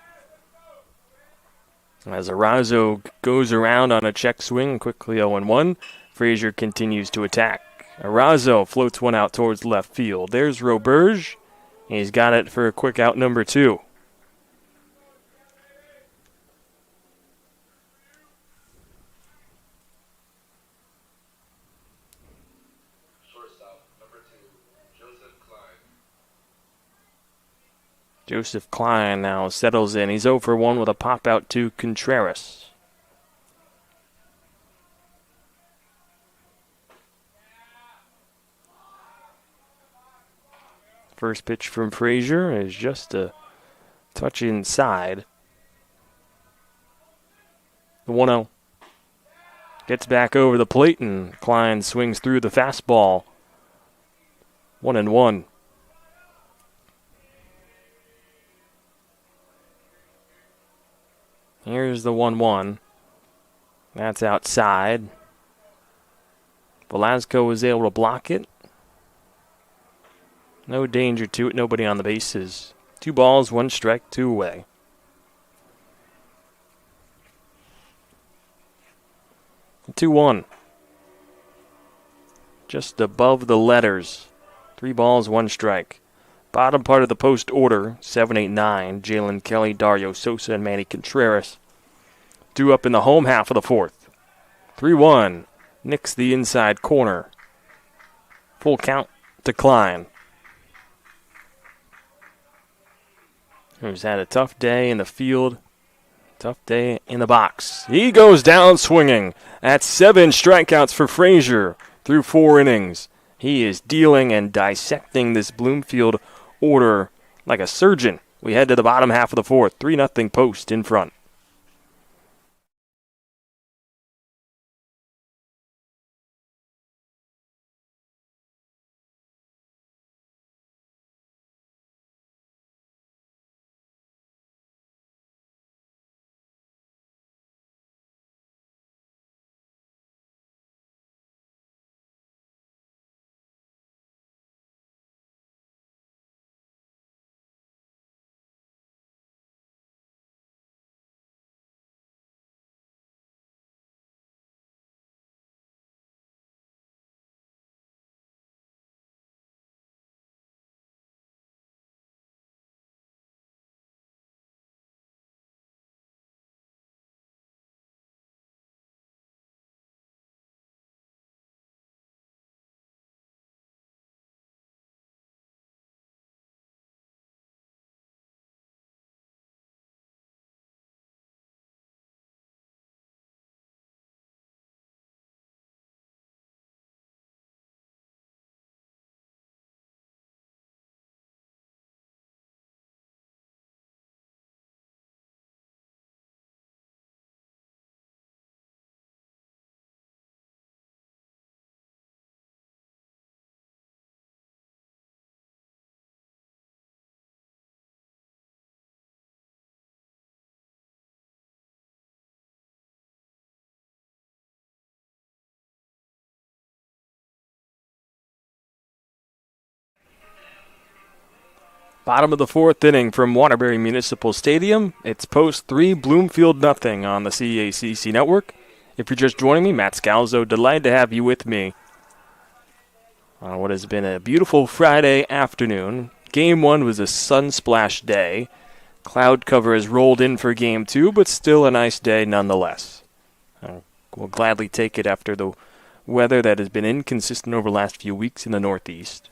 As Arazo goes around on a check swing, quickly 0-1, Frazier continues to attack. Arazo floats one out towards left field. There's Roberge. He's got it for a quick out number 2. Joseph Klein now settles in. He's 0 for 1 with a pop out to Contreras. First pitch from Frazier is just a touch inside. The 1-0. Gets back over the plate, and Klein swings through the fastball. 1-1. Here's the 1-1. That's outside. Velasco was able to block it. No danger to it. Nobody on the bases. 2 balls, 1 strike, 2 away. The 2-1. Just above the letters. 3 balls, 1 strike. Bottom part of the post order, 7, 8, 9. Jalen Kelly, Dario Sosa, and Manny Contreras. Due up in the home half of the 4th. 3-1. Nicks the inside corner. Full count to Klein. Who's had a tough day in the field. Tough day in the box. He goes down swinging. That's 7 strikeouts for Frazier through 4 innings. He is dealing and dissecting this Bloomfield order like a surgeon. We head to the bottom half of the 4th. 3-0 Post in front. Bottom of the 4th inning from Waterbury Municipal Stadium. It's Post 3, Bloomfield nothing on the CACC Network. If you're just joining me, Matt Scalzo, delighted to have you with me on what has been a beautiful Friday afternoon. Game 1 was a sun-splashed day. Cloud cover has rolled in for Game 2, but still a nice day nonetheless. We'll gladly take it after the weather that has been inconsistent over the last few weeks in the Northeast.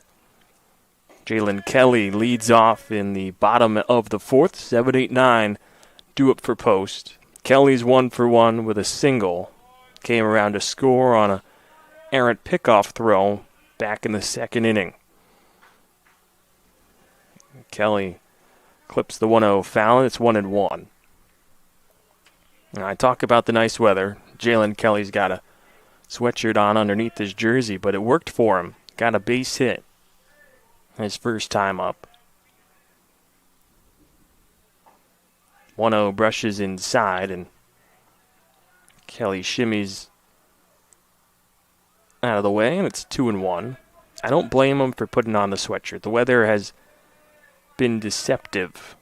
Jalen Kelly leads off in the bottom of the 4th, 7, 8, 9, due up for Post. Kelly's 1 for 1 with a single. Came around to score on a errant pickoff throw back in the 2nd inning. Kelly clips the 1-0 foul, and it's 1-1. Now, I talk about the nice weather. Jalen Kelly's got a sweatshirt on underneath his jersey, but it worked for him. Got a base hit his first time up. 1-0 brushes inside, and Kelly shimmies out of the way, and it's 2-1. I don't blame him for putting on the sweatshirt. The weather has been deceptive.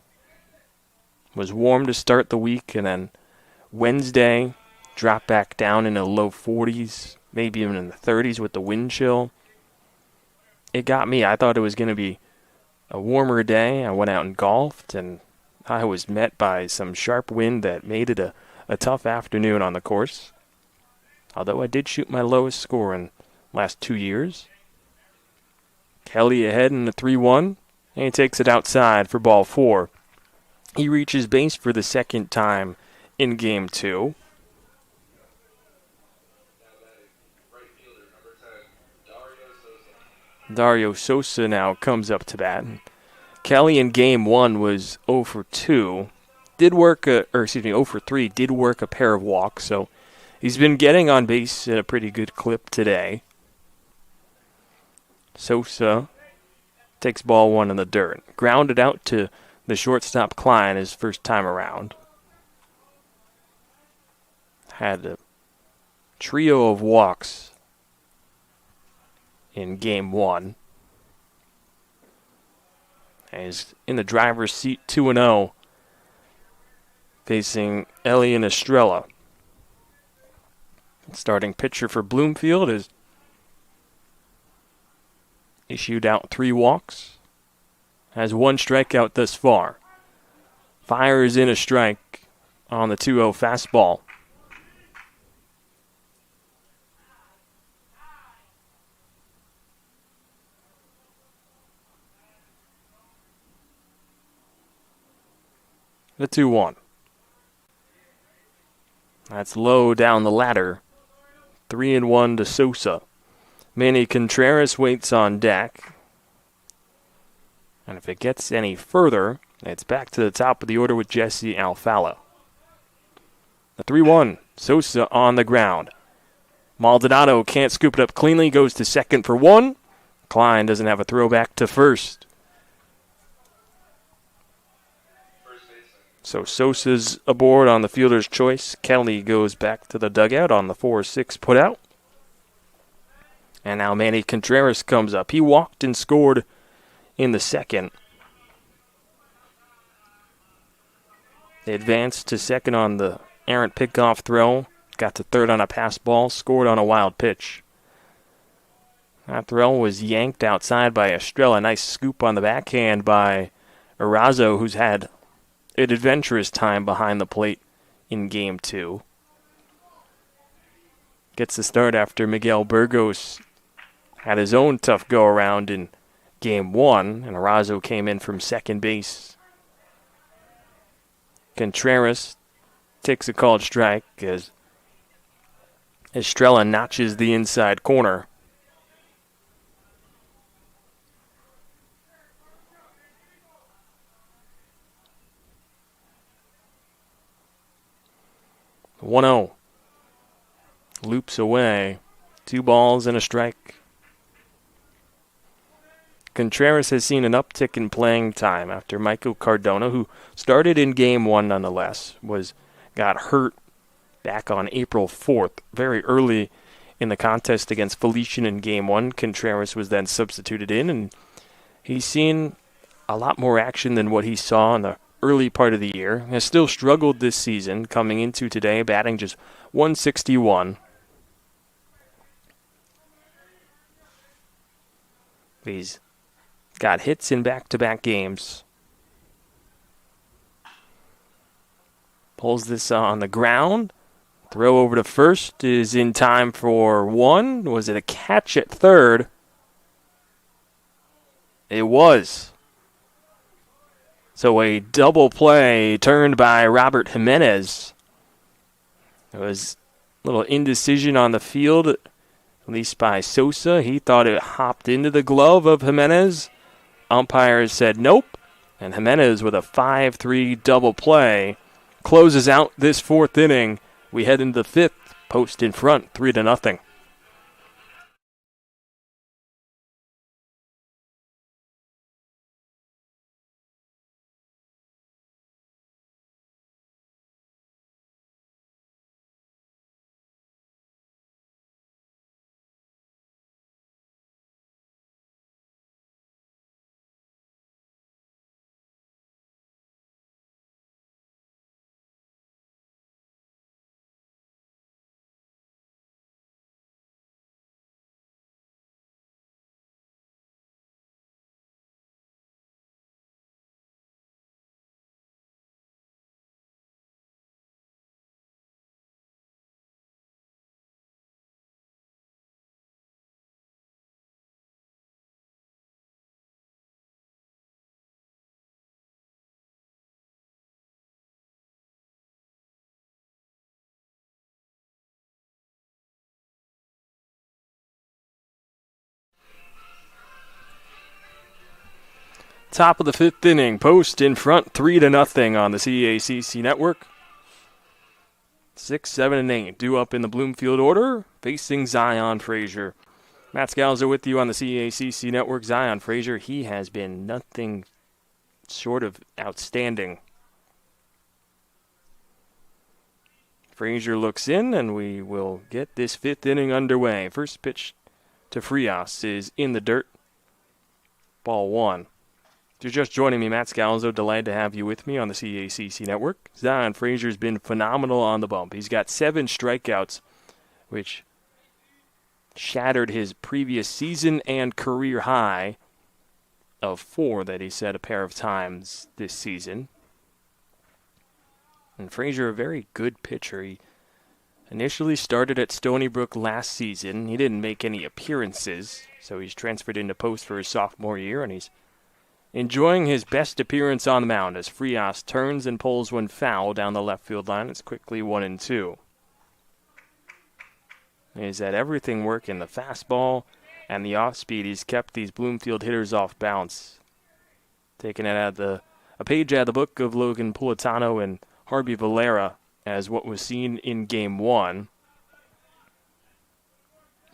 It was warm to start the week, and then Wednesday dropped back down in the low 40s, maybe even in the 30s with the wind chill. It got me. I thought it was going to be a warmer day. I went out and golfed, and I was met by some sharp wind that made it a tough afternoon on the course. Although I did shoot my lowest score in the last 2 years. Kelly ahead in the 3-1, and he takes it outside for ball 4. He reaches base for the 2nd time in Game 2. Dario Sosa now comes up to bat. Kelly in Game 1 was 0 for 2. did work, 0 for 3, did work a pair of walks, so he's been getting on base at a pretty good clip today. Sosa takes ball 1 in the dirt. Grounded out to the shortstop Klein his first time around. Had a trio of walks in game 1. And he's in the driver's seat 2-0 facing Elian Estrella. Starting pitcher for Bloomfield is issued out 3 walks. Has 1 strikeout thus far. Fires in a strike on the 2-0 fastball. The 2-1. That's low down the ladder. 3-1 to Sosa. Manny Contreras waits on deck. And if it gets any further, it's back to the top of the order with Jesse Alfalo. The 3-1. Sosa on the ground. Maldonado can't scoop it up cleanly. Goes to second for 1. Klein doesn't have a throwback to first. So Sosa's aboard on the fielder's choice. Kelly goes back to the dugout on the 4-6 putout. And now Manny Contreras comes up. He walked and scored in the second. They advanced to second on the errant pickoff throw. Got to third on a pass ball. Scored on a wild pitch. That throw was yanked outside by Estrella. Nice scoop on the backhand by Erazo, who's had an adventurous time behind the plate in game 2. Gets the start after Miguel Burgos had his own tough go-around in game 1, and Erazo came in from second base. Contreras takes a called strike as Estrella notches the inside corner. The 1-0. Loops away. 2 balls and a strike. Contreras has seen an uptick in playing time after Michael Cardona, who started in game 1 nonetheless, got hurt back on April 4th, very early in the contest against Felician in game 1. Contreras was then substituted in, and he's seen a lot more action than what he saw in the early part of the year. Has still struggled this season, coming into today, batting just .161. He's got hits in back-to-back games. Pulls this on the ground. Throw over to first is in time for 1. Was it a catch at third? It was. So a double play turned by Robert Jimenez. There was a little indecision on the field, at least by Sosa. He thought it hopped into the glove of Jimenez. Umpires said nope. And Jimenez with a 5-3 double play closes out this 4th inning. We head into the 5th. Post in front, 3-0. Top of the fifth inning. Post in front 3-0 on the CACC network. 6, 7, and 8 due up in the Bloomfield order, facing Zion Frazier. Matt Scalzo with you on the CACC network. Zion Frazier, he has been nothing short of outstanding. Frazier looks in, and we will get this fifth inning underway. First pitch to Frias is in the dirt. Ball one. If you're just joining me, Matt Scalzo, delighted to have you with me on the CACC network. Zion Frazier's been phenomenal on the bump. He's got 7 strikeouts, which shattered his previous season and career high of 4 that he set a pair of times this season. And Frazier, a very good pitcher. He initially started at Stony Brook last season. He didn't make any appearances, so he's transferred into post for his sophomore year, and he's enjoying his best appearance on the mound as Frias turns and pulls one foul down the left field line. It's quickly 1-2. He's had everything work in the fastball and the off-speed. He's kept these Bloomfield hitters off balance. Taking it out of a page out of the book of Logan Pulitano and Harvey Valera as what was seen in Game 1.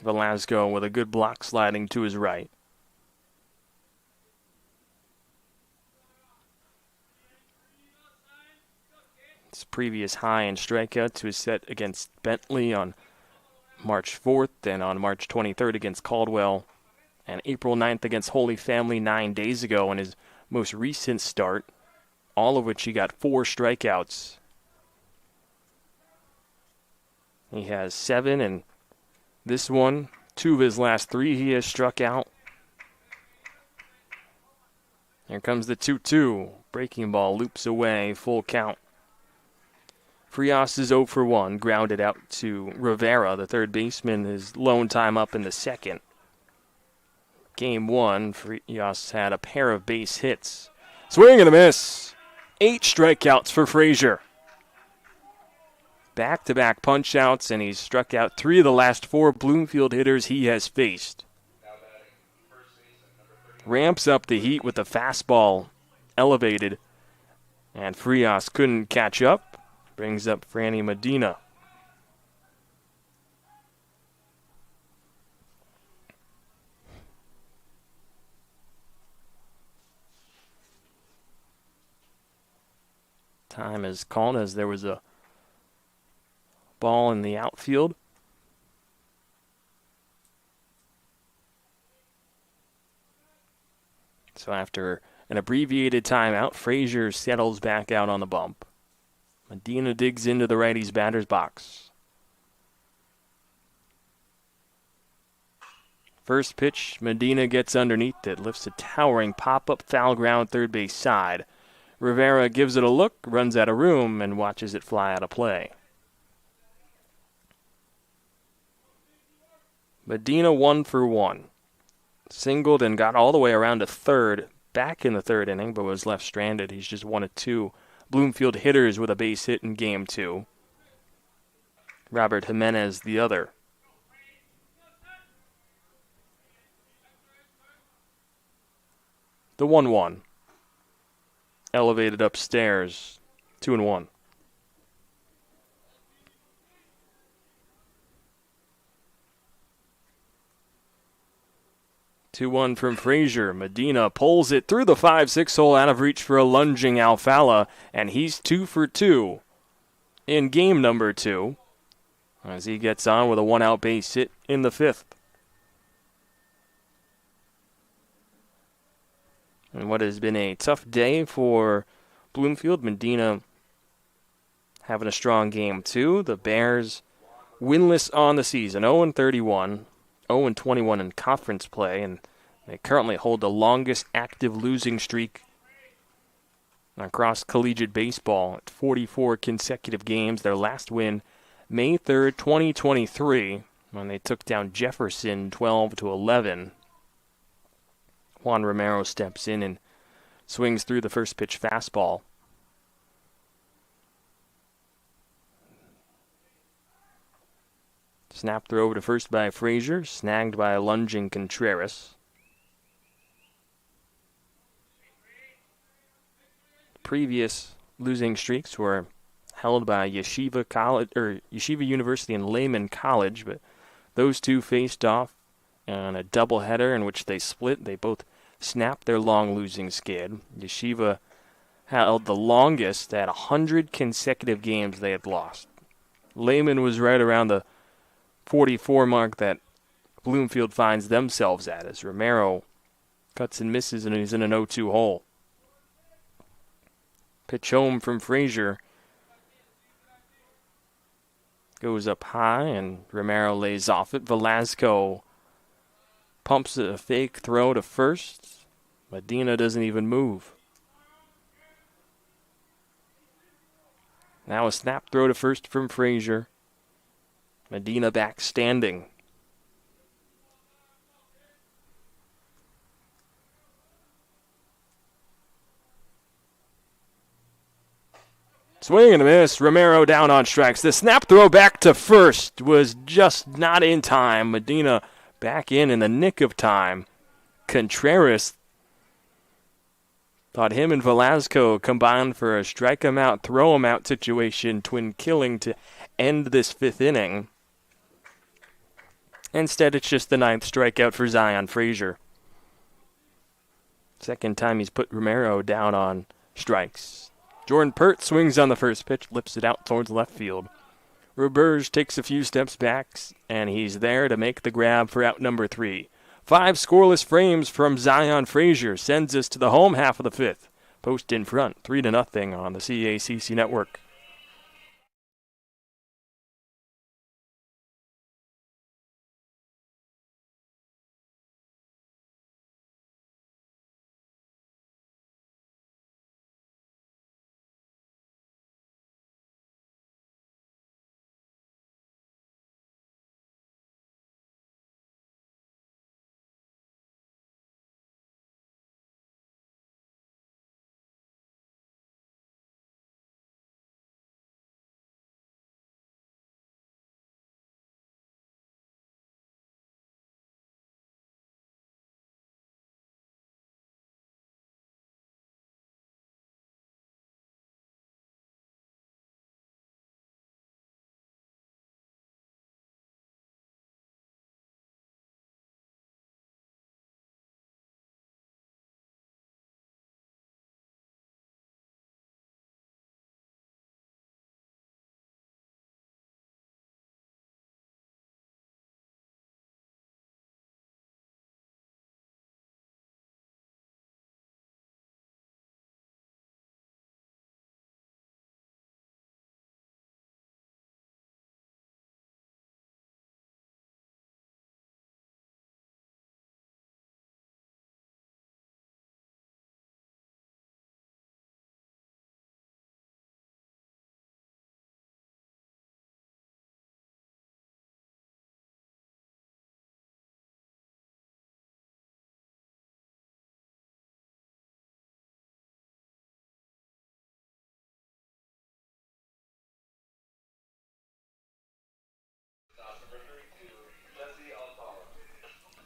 Velasco with a good block sliding to his right. His previous high in strikeouts was set against Bentley on March 4th and on March 23rd against Caldwell and April 9th against Holy Family 9 days ago in his most recent start, all of which he got 4 strikeouts. He has 7, and this one, 2 of his last 3 he has struck out. Here comes the 2-2. Breaking ball loops away, full count. Frias is 0 for 1, grounded out to Rivera, the third baseman, his lone time up in the second. Game 1, Frias had a pair of base hits. Swing and a miss. 8 strikeouts for Frazier. Back-to-back punch-outs, and he's struck out 3 of the last 4 Bloomfield hitters he has faced. Ramps up the heat with the fastball elevated, and Frias couldn't catch up. Brings up Franny Medina. Time is called as there was a ball in the outfield. So after an abbreviated timeout, Frazier settles back out on the bump. Medina digs into the righty's batter's box. First pitch, Medina gets underneath it, lifts a towering pop-up foul ground third base side. Rivera gives it a look, runs out of room, and watches it fly out of play. Medina 1 for 1. Singled and got all the way around to third, back in the third inning, but was left stranded. He's just 1 of 2 Bloomfield hitters with a base hit in Game 2. Robert Jimenez the other. The 1-1. Elevated upstairs. 2-1. 2-1 from Frazier. Medina pulls it through the 5-6 hole out of reach for a lunging Alfala, and he's 2 for 2 in game number 2 as he gets on with a 1-out base hit in the 5th. And what has been a tough day for Bloomfield, Medina having a strong game 2. The Bears winless on the season, 0-31. 0-21 in conference play, and they currently hold the longest active losing streak across collegiate baseball at 44 consecutive games. Their last win, May 3rd, 2023, when they took down Jefferson 12-11. Juan Romero steps in and swings through the first pitch fastball. Snap throw over to first by Frazier, snagged by a lunging Contreras. previous losing streaks were held by Yeshiva College or Yeshiva University and Lehman College, but those two faced off on a doubleheader in which they split. They both snapped their long losing skid. Yeshiva held the longest at 100 consecutive games they had lost. Lehman was right around the 44 mark that Bloomfield finds themselves at as Romero cuts and misses and he's in an 0-2 hole. Pitch home from Frazier. Goes up high and Romero lays off it. Velasco pumps a fake throw to first. Medina doesn't even move. Now a snap throw to first from Frazier. Medina back standing. Swing and a miss. Romero down on strikes. The snap throw back to first was just not in time. Medina back in the nick of time. Contreras thought him and Velasco combined for a strike him out, throw him out situation, twin killing to end this fifth inning. Instead, it's just the ninth strikeout for Zion Frazier. Second time he's put Romero down on strikes. Jordan Pert swings on the first pitch, lifts it out towards left field. Roberge takes a few steps back, and he's there to make the grab for out number 3. 5 scoreless frames from Zion Frazier sends us to the home half of the fifth. Post in front, 3-0 on the CACC network.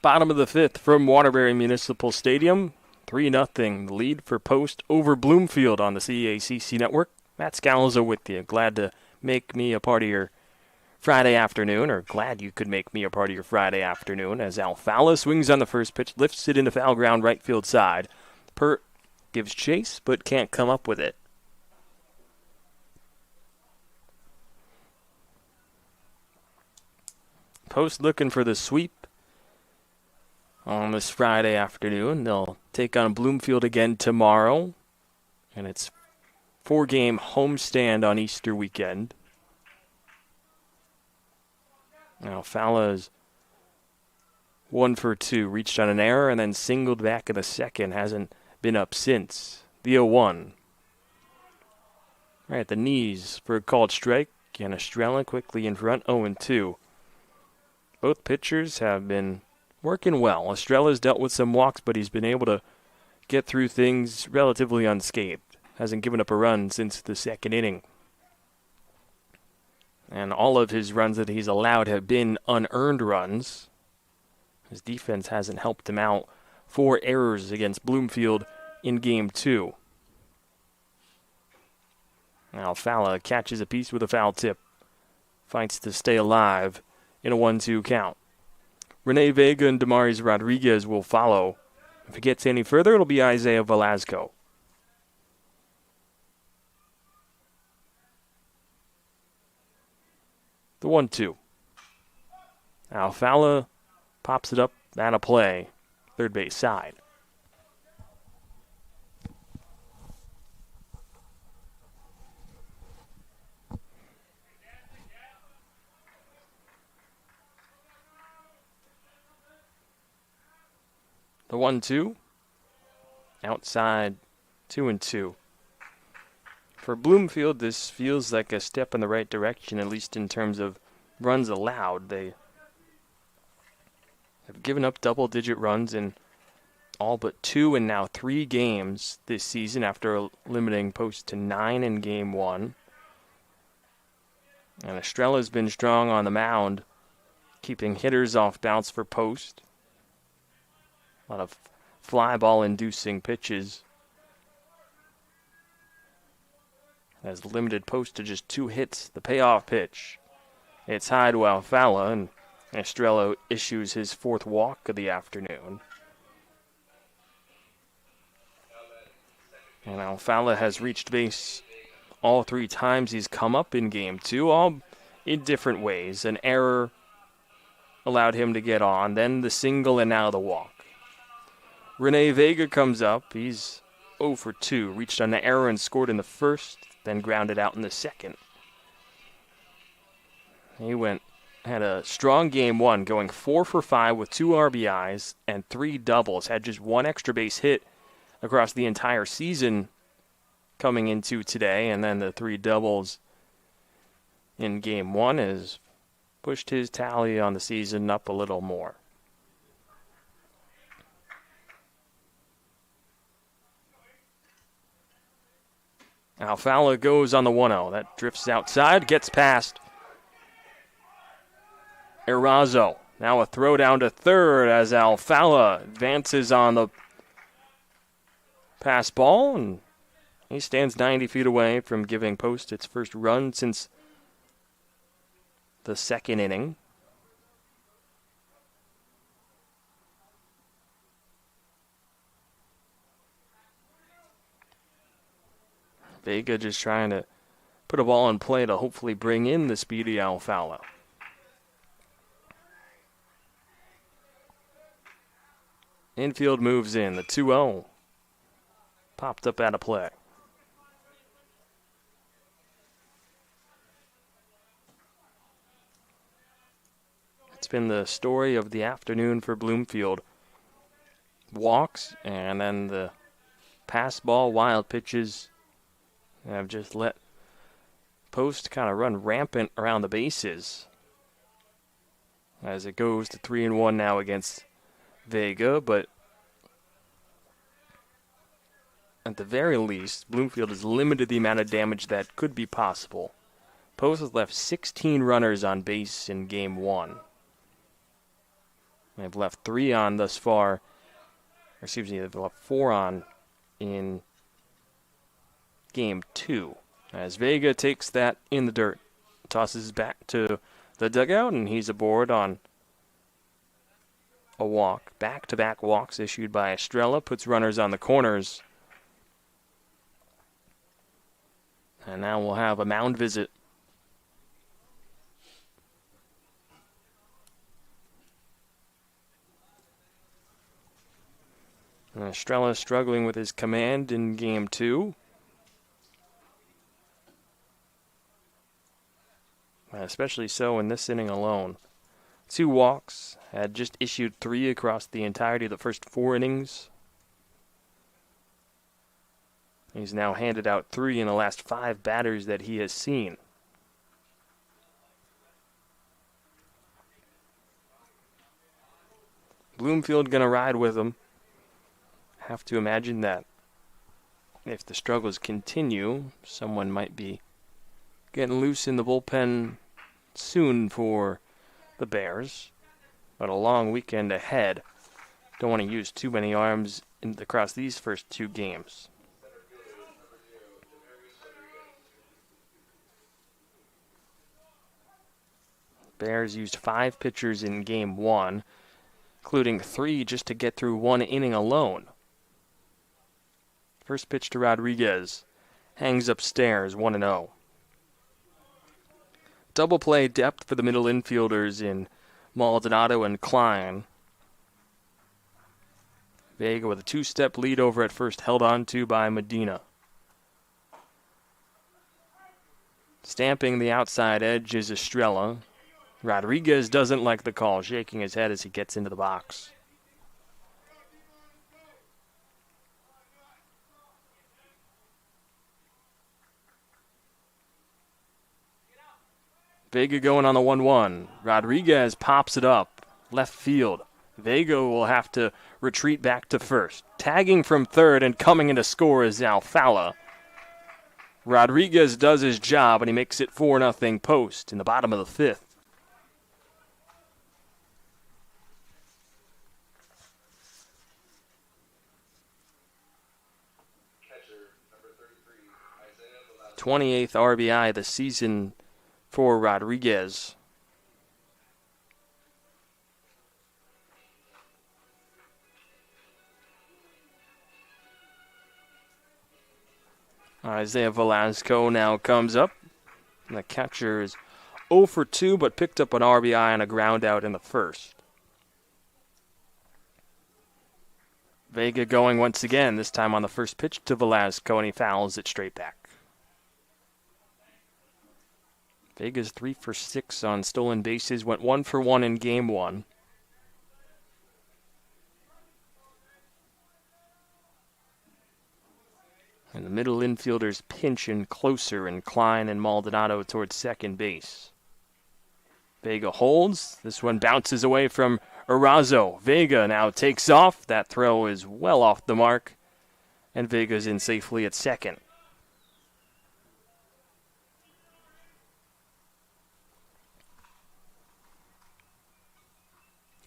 Bottom of the fifth from Waterbury Municipal Stadium. 3-0 lead for Post over Bloomfield on the CACC network. Matt Scalzo with you. Glad to make me a part of your Friday afternoon, or glad you could make me a part of your Friday afternoon, as Alfala swings on the first pitch, lifts it into foul ground right field side. Pert gives chase, but can't come up with it. Post looking for the sweep on this Friday afternoon. They'll take on Bloomfield again tomorrow, and it's 4-game homestand on Easter weekend. Now Fala's 1 for 2, reached on an error and then singled back in the second. Hasn't been up since the 0-1. Right at the knees for a called strike, and Estrella quickly in front, 0-2. Both pitchers have been working well. Estrella's dealt with some walks, but he's been able to get through things relatively unscathed. Hasn't given up a run since the second inning. And all of his runs that he's allowed have been unearned runs. His defense hasn't helped him out. 4 errors against Bloomfield in Game 2. Alfala catches a piece with a foul tip. Fights to stay alive in a 1-2 count. Rene Vega and Damaris Rodriguez will follow. If it gets any further, it'll be Isaiah Velasco. The 1-2. Alfala pops it up out of play. Third base side. The 1-2. Outside 2-2. For Bloomfield, this feels like a step in the right direction, at least in terms of runs allowed. They have given up double-digit runs in all but 2 and now 3 games this season after limiting Post to 9 in Game 1. And Estrella's been strong on the mound, keeping hitters off bounce for Post. A lot of fly ball-inducing pitches. Has limited Post to just 2 hits. The payoff pitch. It's high to Alfala, and Estrella issues his 4th walk of the afternoon. And Alfala has reached base all 3 times he's come up in Game 2, all in different ways. An error allowed him to get on, then the single, and now the walk. Rene Vega comes up. He's 0 for 2. Reached on an error and scored in the first, then grounded out in the second. He had a strong Game 1, going 4 for 5 with 2 RBIs and 3 doubles. Had just 1 extra base hit across the entire season coming into today, and then the 3 doubles in Game 1 has pushed his tally on the season up a little more. Alfala goes on the 1-0. That drifts outside, gets past Erazo. Now a throw down to third as Alfala advances on the pass ball, and he stands 90 feet away from giving Post its first run since the second inning. Vega just trying to put a ball in play to hopefully bring in the speedy Alfala. Infield moves in. The 2-0 popped up out of play. It's been the story of the afternoon for Bloomfield. Walks and then the pass ball, wild pitches have just let Post kind of run rampant around the bases as it goes to 3-1 now against Vega, but at the very least, Bloomfield has limited the amount of damage that could be possible. Post has left 16 runners on base in Game 1. They've left 3 on thus far. They've left 4 on in Game 2. As Vega takes that in the dirt, tosses back to the dugout, and he's aboard on a walk. Back-to-back walks issued by Estrella, puts runners on the corners. And now we'll have a mound visit. And Estrella struggling with his command in Game 2. Especially so in this inning alone. 2 walks, had just issued 3 across the entirety of the first 4 innings. He's now handed out 3 in the last 5 batters that he has seen. Bloomfield gonna ride with him. Have to imagine that if the struggles continue, someone might be getting loose in the bullpen soon for the Bears. But a long weekend ahead. Don't want to use too many arms across these first 2 games. Bears used 5 pitchers in Game 1, including 3 just to get through 1 inning alone. First pitch to Rodriguez. Hangs upstairs, 1-0. Double play depth for the middle infielders in Maldonado and Klein. Vega with a 2-step lead over at first, held on to by Medina. Stamping the outside edge is Estrella. Rodriguez doesn't like the call, shaking his head as he gets into the box. Vega going on the 1-1. Rodriguez pops it up. Left field. Vega will have to retreat back to first. Tagging from third and coming in to score is Alfala. Rodriguez does his job and he makes it 4-0 Post in the bottom of the 5th. Catcher, number 33, Isaiah 28th RBI of the season for Rodriguez. Isaiah Velasco now comes up. And the catcher is 0 for 2, but picked up an RBI and a ground out in the first. Vega going once again, this time on the first pitch to Velasco, and he fouls it straight back. Vega's 3 for 6 on stolen bases, went 1 for 1 in Game 1. And the middle infielders pinch in closer, and Klein and Maldonado towards second base. Vega holds. This one bounces away from Erazo. Vega now takes off. That throw is well off the mark. And Vega's in safely at second.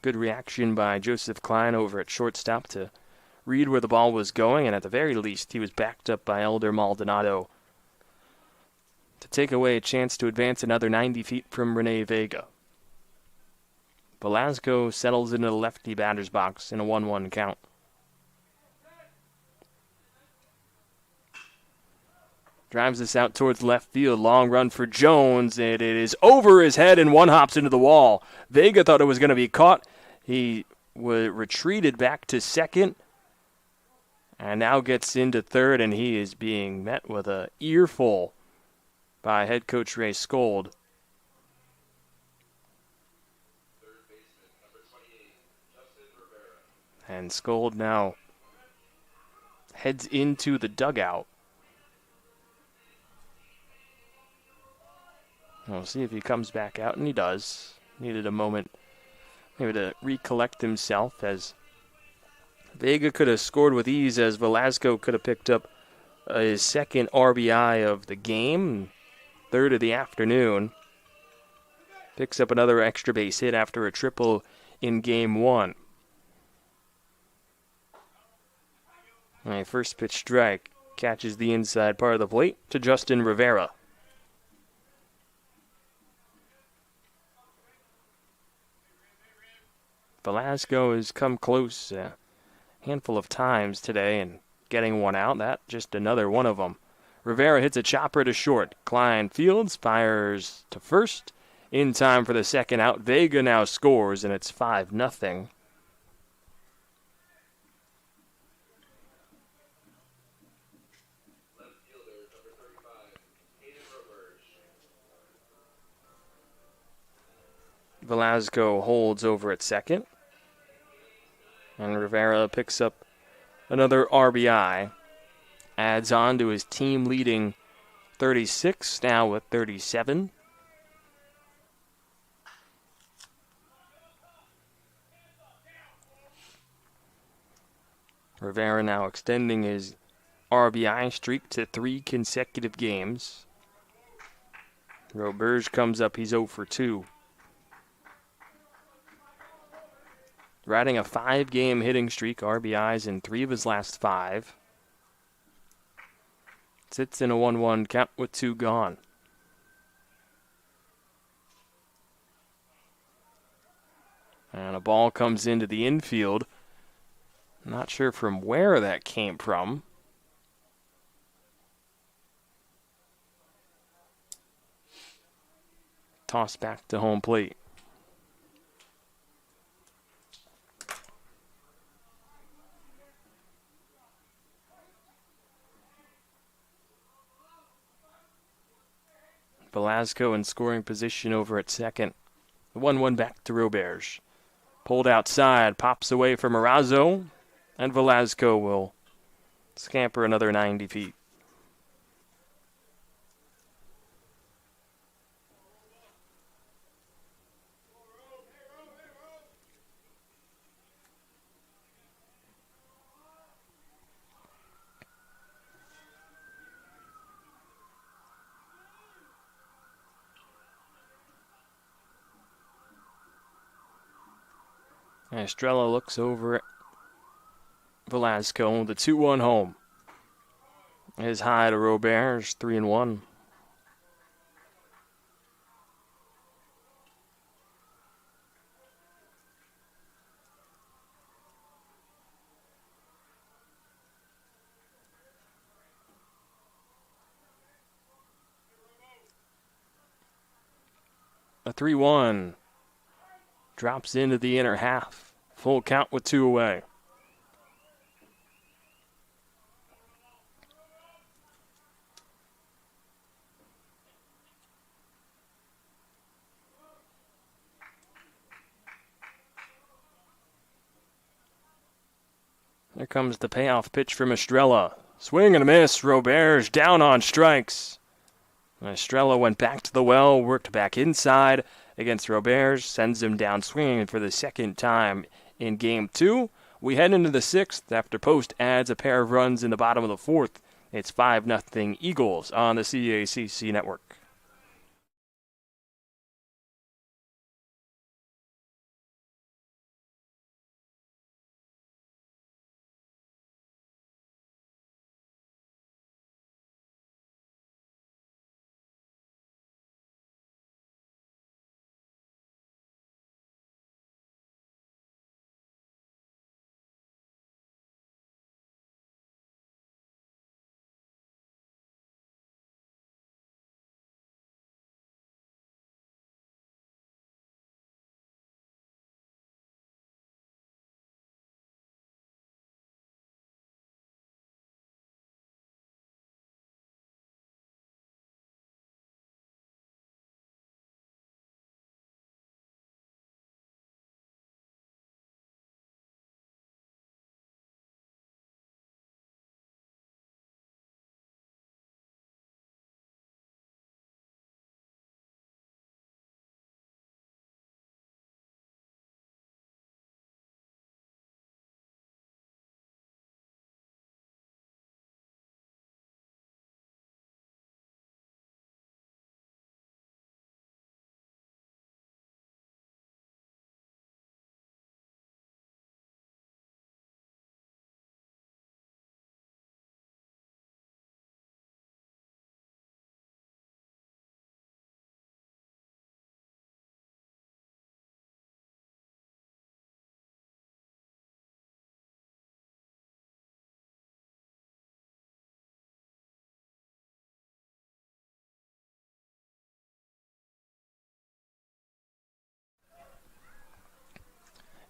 Good reaction by Joseph Klein over at shortstop to read where the ball was going, and at the very least, he was backed up by Elder Maldonado to take away a chance to advance another 90 feet from Rene Vega. Velasco settles into the lefty batter's box in a 1-1 count. Drives this out towards left field. Long run for Jones, and it is over his head, and one hops into the wall. Vega thought it was going to be caught. He retreated back to second, and now gets into third, and he is being met with an earful by head coach Ray Skold. third baseman, number 28, Justin Rivera. And Skold now heads into the dugout. We'll see if he comes back out, and he does. Needed a moment maybe to recollect himself, as Vega could have scored with ease, as Velasco could have picked up his second RBI of the game, third of the afternoon. Picks up another extra base hit after a triple in Game 1. A first pitch strike catches the inside part of the plate to Justin Rivera. Velasco has come close a handful of times today and getting one out. That just another one of them. Rivera hits a chopper to short. Klein fields, fires to first. In time for the second out. Vega now scores, and it's 5-0. Left fielder, number 35, Hayden Roberge. Velasco holds over at second. And Rivera picks up another RBI. Adds on to his team-leading 36, now with 37. Rivera now extending his RBI streak to 3 consecutive games. Roberge comes up, he's 0 for 2. Riding a 5-game hitting streak, RBIs in 3 of his last 5. Sits in a 1-1 count with 2 gone. And a ball comes into the infield. Not sure from where that came from. Toss back to home plate. Velasco in scoring position over at second. 1-1 back to Roberge. Pulled outside, pops away from Arazo, and Velasco will scamper another 90 feet. Estrella looks over at Velasco, the 2-1 home. Is high to Roberge, 3-1. A 3-1. Drops into the inner half. Full count with 2 away. There comes the payoff pitch from Estrella. Swing and a miss. Roberge down on strikes. Estrella went back to the well, worked back inside against Roberge, sends him down swinging for the second time in Game 2. We head into the 6th after Post adds a pair of runs in the bottom of the 4th. It's 5-0 Eagles on the CACC network.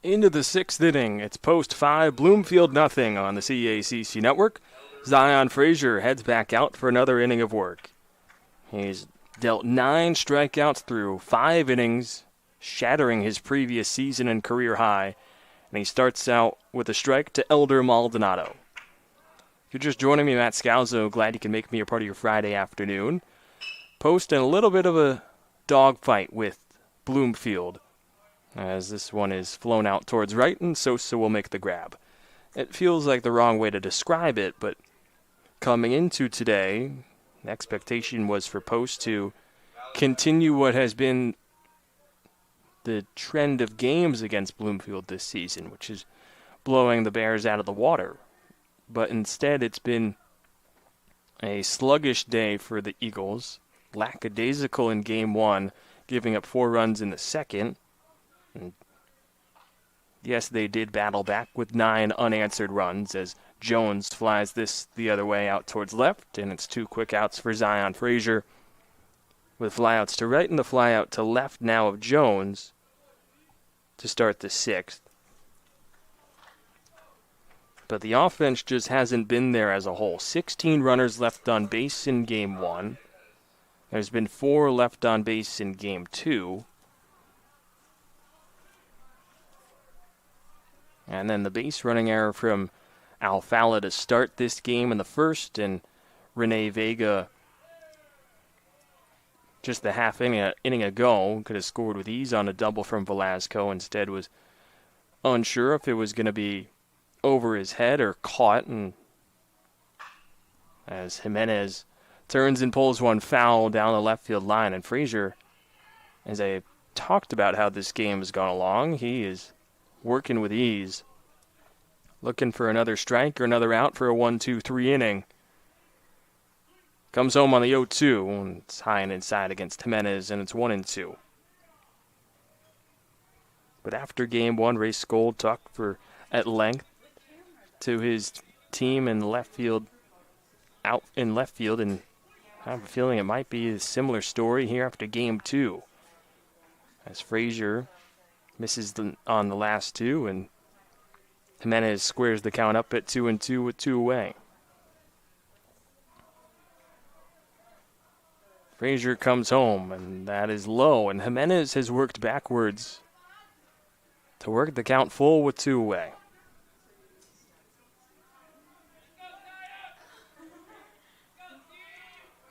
Into the 6th inning, it's Post 5, Bloomfield nothing on the CACC network. Zion Frazier heads back out for another inning of work. He's dealt 9 strikeouts through 5 innings, shattering his previous season and career high, and he starts out with a strike to Elder Maldonado. If you're just joining me, Matt Scalzo, glad you can make me a part of your Friday afternoon. Post in a little bit of a dogfight with Bloomfield, as this one is flown out towards right, and Sosa will make the grab. It feels like the wrong way to describe it, but coming into today, the expectation was for Post to continue what has been the trend of games against Bloomfield this season, which is blowing the Bears out of the water. But instead, it's been a sluggish day for the Eagles, lackadaisical in Game 1, giving up 4 runs in the second, and Yes, they did battle back with 9 unanswered runs as Jones flies this the other way out towards left, and it's 2 quick outs for Zion Frazier with flyouts to right and the flyout to left now of Jones to start the 6th. But the offense just hasn't been there as a whole. 16 runners left on base in Game 1. There's been 4 left on base in Game 2. And then the base running error from Alfala to start this game in the first, and Rene Vega just the half inning ago could have scored with ease on a double from Velasco. Instead was unsure if it was going to be over his head or caught, and as Jimenez turns and pulls one foul down the left field line, and Frazier, as I talked about how this game has gone along, he is working with ease, looking for another strike or another out for a 1-2-3 inning. Comes home on the 0-2, and it's high and inside against Jimenez, and it's 1-2. But after Game 1, Ray Skold talked at length to his team in left field, out in left field, and I have a feeling it might be a similar story here after Game 2, as Frazier misses on the last 2, and Jimenez squares the count up at 2-2 with 2 away. Frazier comes home, and that is low, and Jimenez has worked backwards to work the count full with 2 away.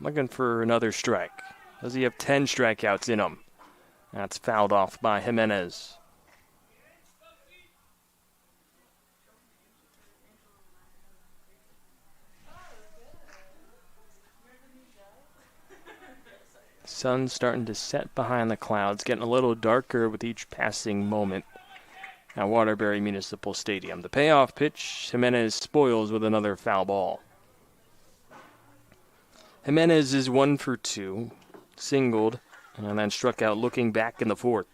Looking for another strike. Does he have 10 strikeouts in him? That's fouled off by Jimenez. Sun's starting to set behind the clouds, getting a little darker with each passing moment at Waterbury Municipal Stadium. The payoff pitch, Jimenez spoils with another foul ball. Jimenez is 1 for 2, singled, and then struck out looking back in the 4th.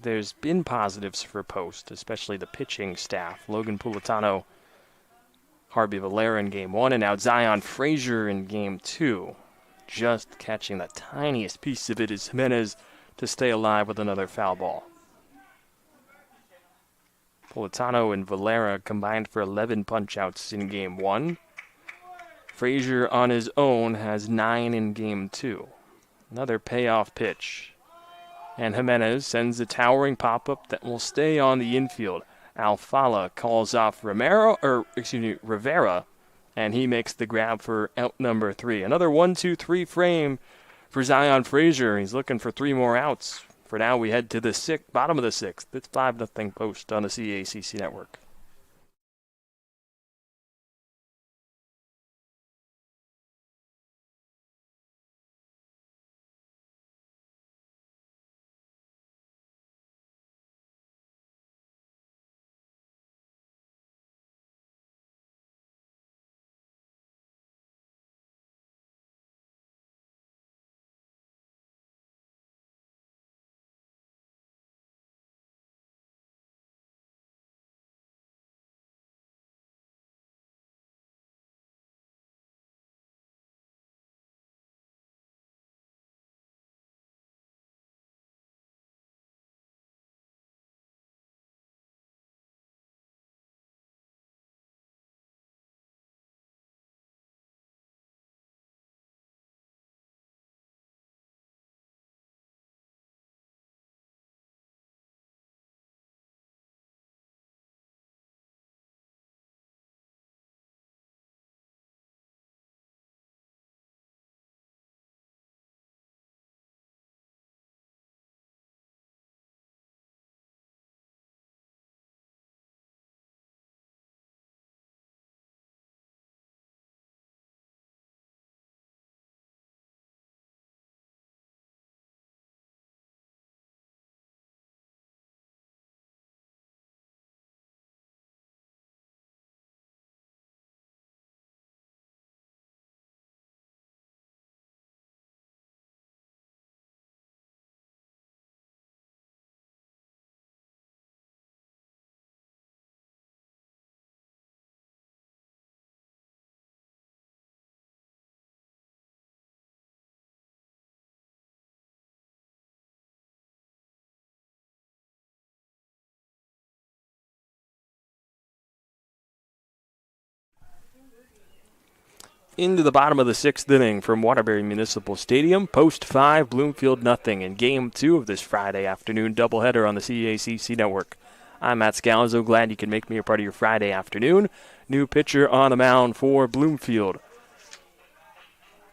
There's been positives for Post, especially the pitching staff. Logan Pulitano, Harvey Valera in Game 1, and now Zion Frazier in Game 2. Just catching the tiniest piece of it is Jimenez to stay alive with another foul ball. Pulitano and Valera combined for 11 punch-outs in Game 1. Frazier on his own has 9 in Game 2. Another payoff pitch. And Jimenez sends a towering pop-up that will stay on the infield. Alfala calls off Rivera, and he makes the grab for out number 3. Another 1-2-3 frame for Zion Frazier. He's looking for 3 more outs. For now, we head to the bottom of the 6th. It's 5-0 Post on the CACC Network. Into the bottom of the sixth inning from Waterbury Municipal Stadium. Post 5, Bloomfield nothing in Game 2 of this Friday afternoon doubleheader on the CACC Network. I'm Matt Scalzo. Glad you can make me a part of your Friday afternoon. New pitcher on the mound for Bloomfield.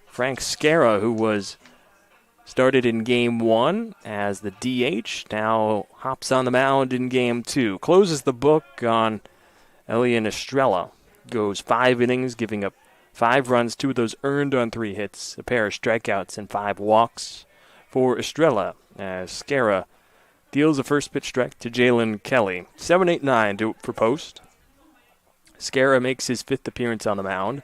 Frank Scara, who was started in Game 1 as the DH, now hops on the mound in Game 2. Closes the book on Elian Estrella. Goes 5 innings, giving up 5 runs, 2 of those earned on 3 hits, a pair of strikeouts, and 5 walks for Estrella, as Scara deals a first pitch strike to Jalen Kelly. 7-8-9 for Post. Scara makes his 5th appearance on the mound,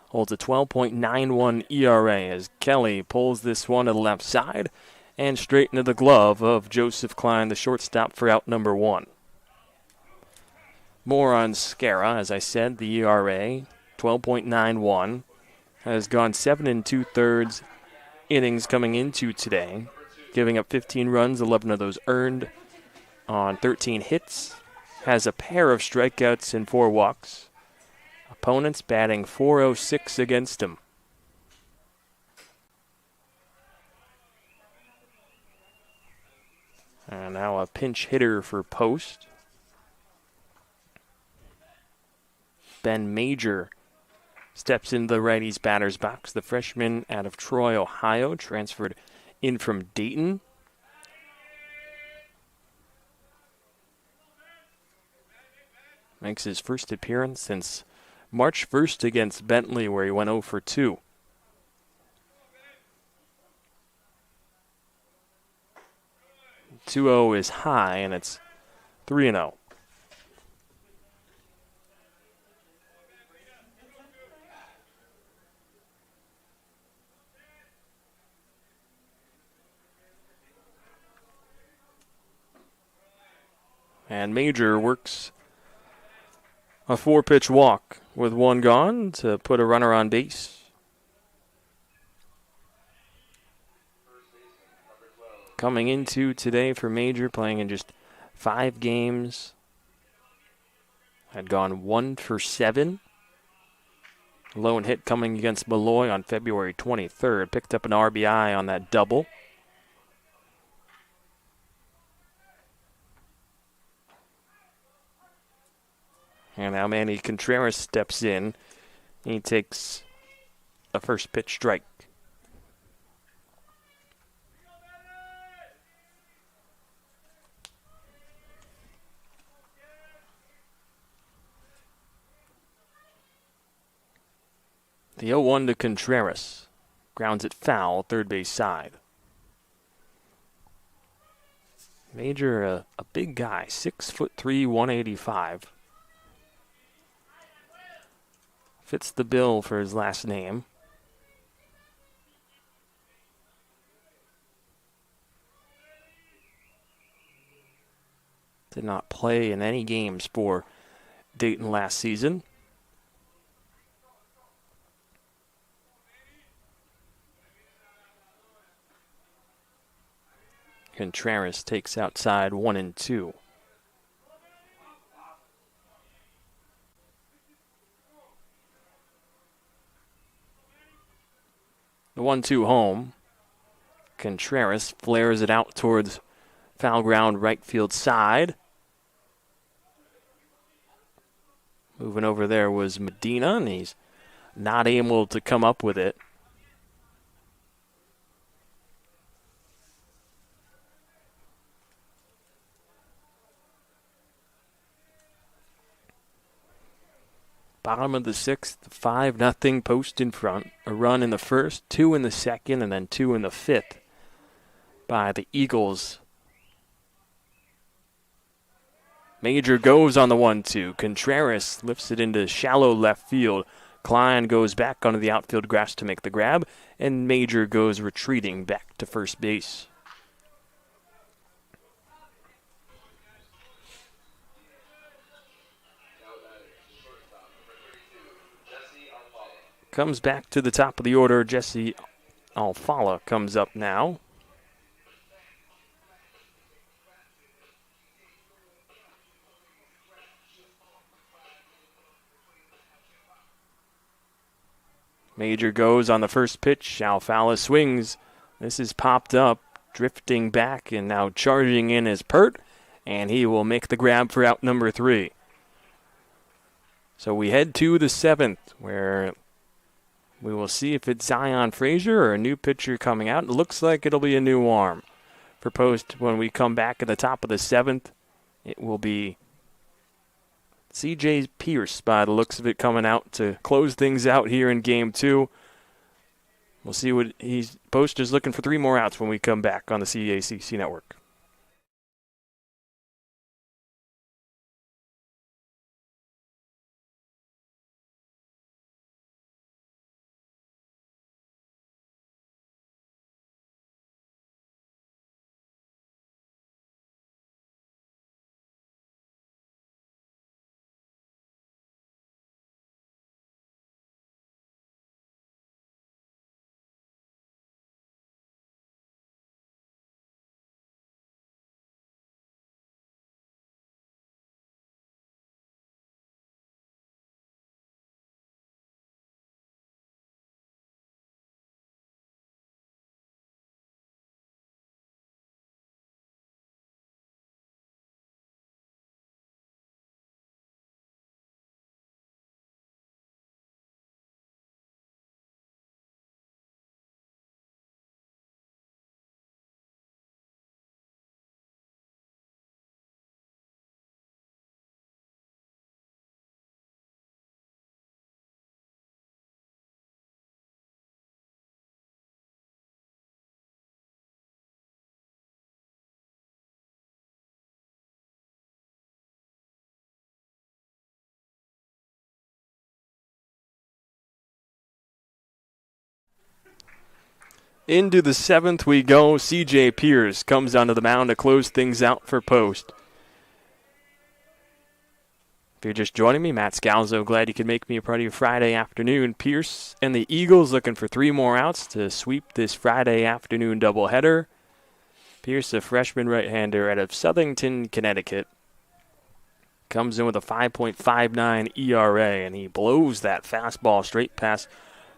holds a 12.91 ERA as Kelly pulls this one to the left side and straight into the glove of Joseph Klein, the shortstop, for out number 1. More on Scara, as I said, the ERA, 12.91, has gone 7 2/3 innings coming into today, giving up 15 runs, 11 of those earned on 13 hits, has a pair of strikeouts and 4 walks. Opponents batting .406 against him. And now a pinch hitter for Post. Ben Major steps into the righty's batter's box. The freshman out of Troy, Ohio, transferred in from Dayton. Makes his first appearance since March 1st against Bentley, where he went 0 for 2. .20 is high, and it's 3-0. And Major works a 4-pitch walk with 1 gone to put a runner on base. Coming into today for Major, playing in just 5 games, had gone 1 for 7. Lone hit coming against Malloy on February 23rd. Picked up an RBI on that double. And now Manny Contreras steps in. He takes a first pitch strike. The 0-1 to Contreras. Grounds it foul, third base side. Major, a big guy, 6'3", 185. Fits the bill for his last name. Did not play in any games for Dayton last season. Contreras takes outside 1-2. The 1-2 home. Contreras flares it out towards foul ground right field side. Moving over there was Medina, and he's not able to come up with it. Bottom of the 6th, 5-0 Post in front. A run in the first, 2 in the second, and then 2 in the 5th by the Eagles. Major goes on the 1-2. Contreras lifts it into shallow left field. Klein goes back onto the outfield grass to make the grab, and Major goes retreating back to first base. Comes back to the top of the order. Jesse Alfala comes up now. Major goes on the first pitch. Alfala swings. This is popped up, drifting back, and now charging in is Pert, and he will make the grab for out number 3. So we head to the 7th, where we will see if it's Zion Frazier or a new pitcher coming out. It looks like it'll be a new arm. For Post, when we come back at the top of the 7th, it will be C.J. Pierce, by the looks of it, coming out to close things out here in Game 2. We'll see what Post is looking for 3 more outs when we come back on the CACC Network. Into the 7th we go. C.J. Pierce comes onto the mound to close things out for Post. If you're just joining me, Matt Scalzo, glad you could make me a part of your Friday afternoon. Pierce and the Eagles looking for 3 more outs to sweep this Friday afternoon doubleheader. Pierce, a freshman right-hander out of Southington, Connecticut, comes in with a 5.59 ERA, and he blows that fastball straight past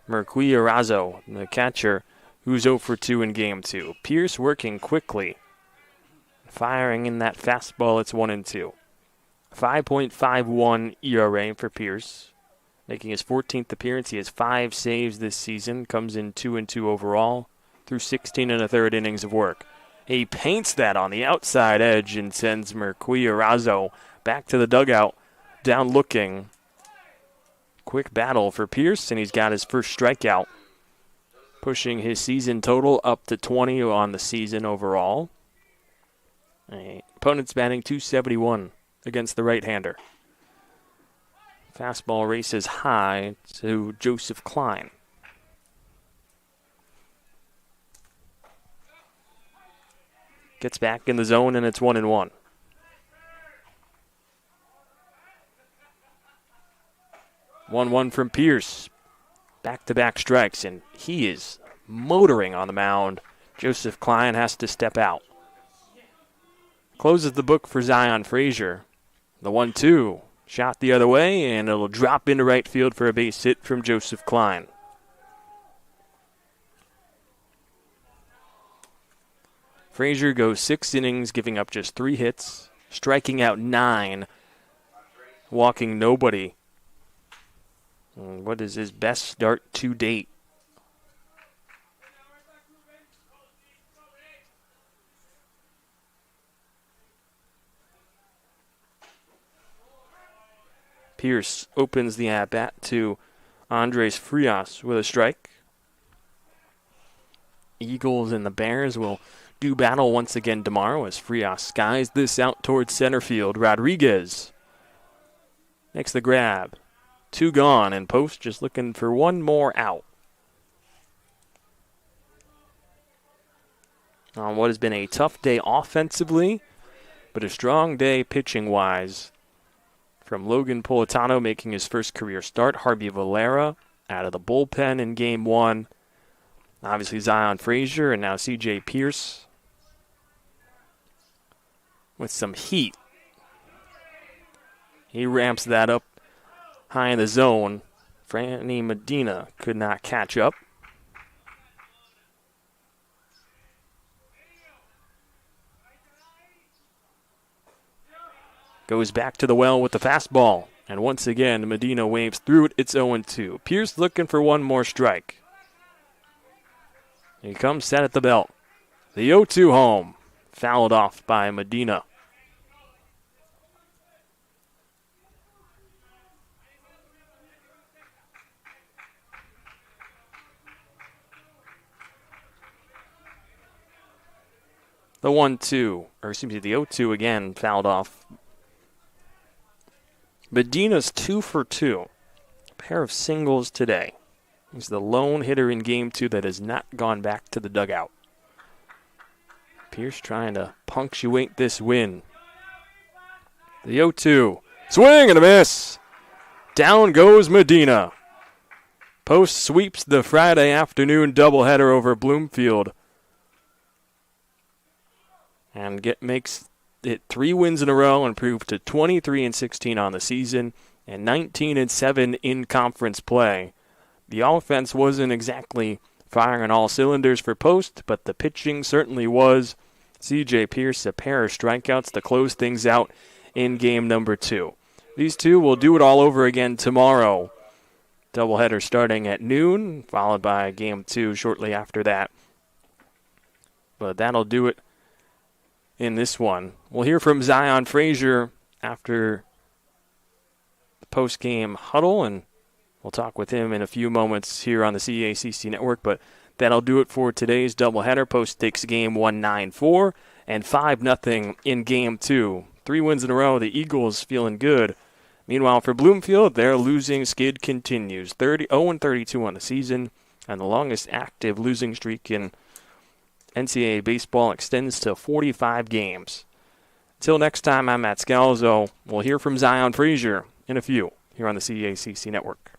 Mercury Arazo, the catcher, who's 0 for 2 in Game 2. Pierce working quickly, firing in that fastball. It's 1-2. 5.51 ERA for Pierce, making his 14th appearance. He has 5 saves this season, comes in 2-2 overall through 16 1/3 innings of work. He paints that on the outside edge and sends Mercury Arazo back to the dugout, down looking. Quick battle for Pierce, and he's got his first strikeout, pushing his season total up to 20 on the season overall. Opponent's batting .271 against the right-hander. Fastball races high to Joseph Klein. Gets back in the zone, and it's 1-1. One from Pierce. Back-to-back strikes, and he is motoring on the mound. Joseph Klein has to step out. Closes the book for Zion Frazier. The 1-2. Shot the other way, and it'll drop into right field for a base hit from Joseph Klein. Frazier goes 6 innings, giving up just 3 hits, striking out 9, walking nobody. And what is his best start to date? Pierce opens the at-bat to Andres Frias with a strike. Eagles and the Bears will do battle once again tomorrow as Frias skies this out towards center field. Rodriguez makes the grab. 2 gone, and Post just looking for 1 more out. On what has been a tough day offensively, but a strong day pitching-wise. From Logan Politano making his first career start. Harvey Valera out of the bullpen in Game 1. Obviously Zion Frazier and now C.J. Pierce with some heat. He ramps that up high in the zone. Franny Medina could not catch up. Goes back to the well with the fastball. And once again, Medina waves through it. It's 0-2. Pierce looking for one more strike. He comes set at the belt. The 0-2 home. Fouled off by Medina. The 1-2, or excuse me, the 0-2 again fouled off. Medina's 2 for 2. A pair of singles today. He's the lone hitter in game 2 that has not gone back to the dugout. Pierce trying to punctuate this win. The 0-2. Swing and a miss. Down goes Medina. Post sweeps the Friday afternoon doubleheader over Bloomfield. And makes it 3 wins in a row and improved to 23-16 on the season and 19-7 in conference play. The offense wasn't exactly firing on all cylinders for Post, but the pitching certainly was. C.J. Pierce, a pair of strikeouts to close things out in game number 2. These two will do it all over again tomorrow. Doubleheader starting at noon, followed by game 2 shortly after that. But that'll do it in this one. We'll hear from Zion Frazier after the post-game huddle, and we'll talk with him in a few moments here on the CACC Network. But that'll do it for today's doubleheader. Post takes game 1 9-4 and 5-0 in game 2. 3 wins in a row. The Eagles feeling good. Meanwhile, for Bloomfield, their losing skid continues. 0-32 on the season, and the longest active losing streak in NCAA baseball extends to 45 games. Until next time, I'm Matt Scalzo. We'll hear from Zion Frazier in a few here on the CACC Network.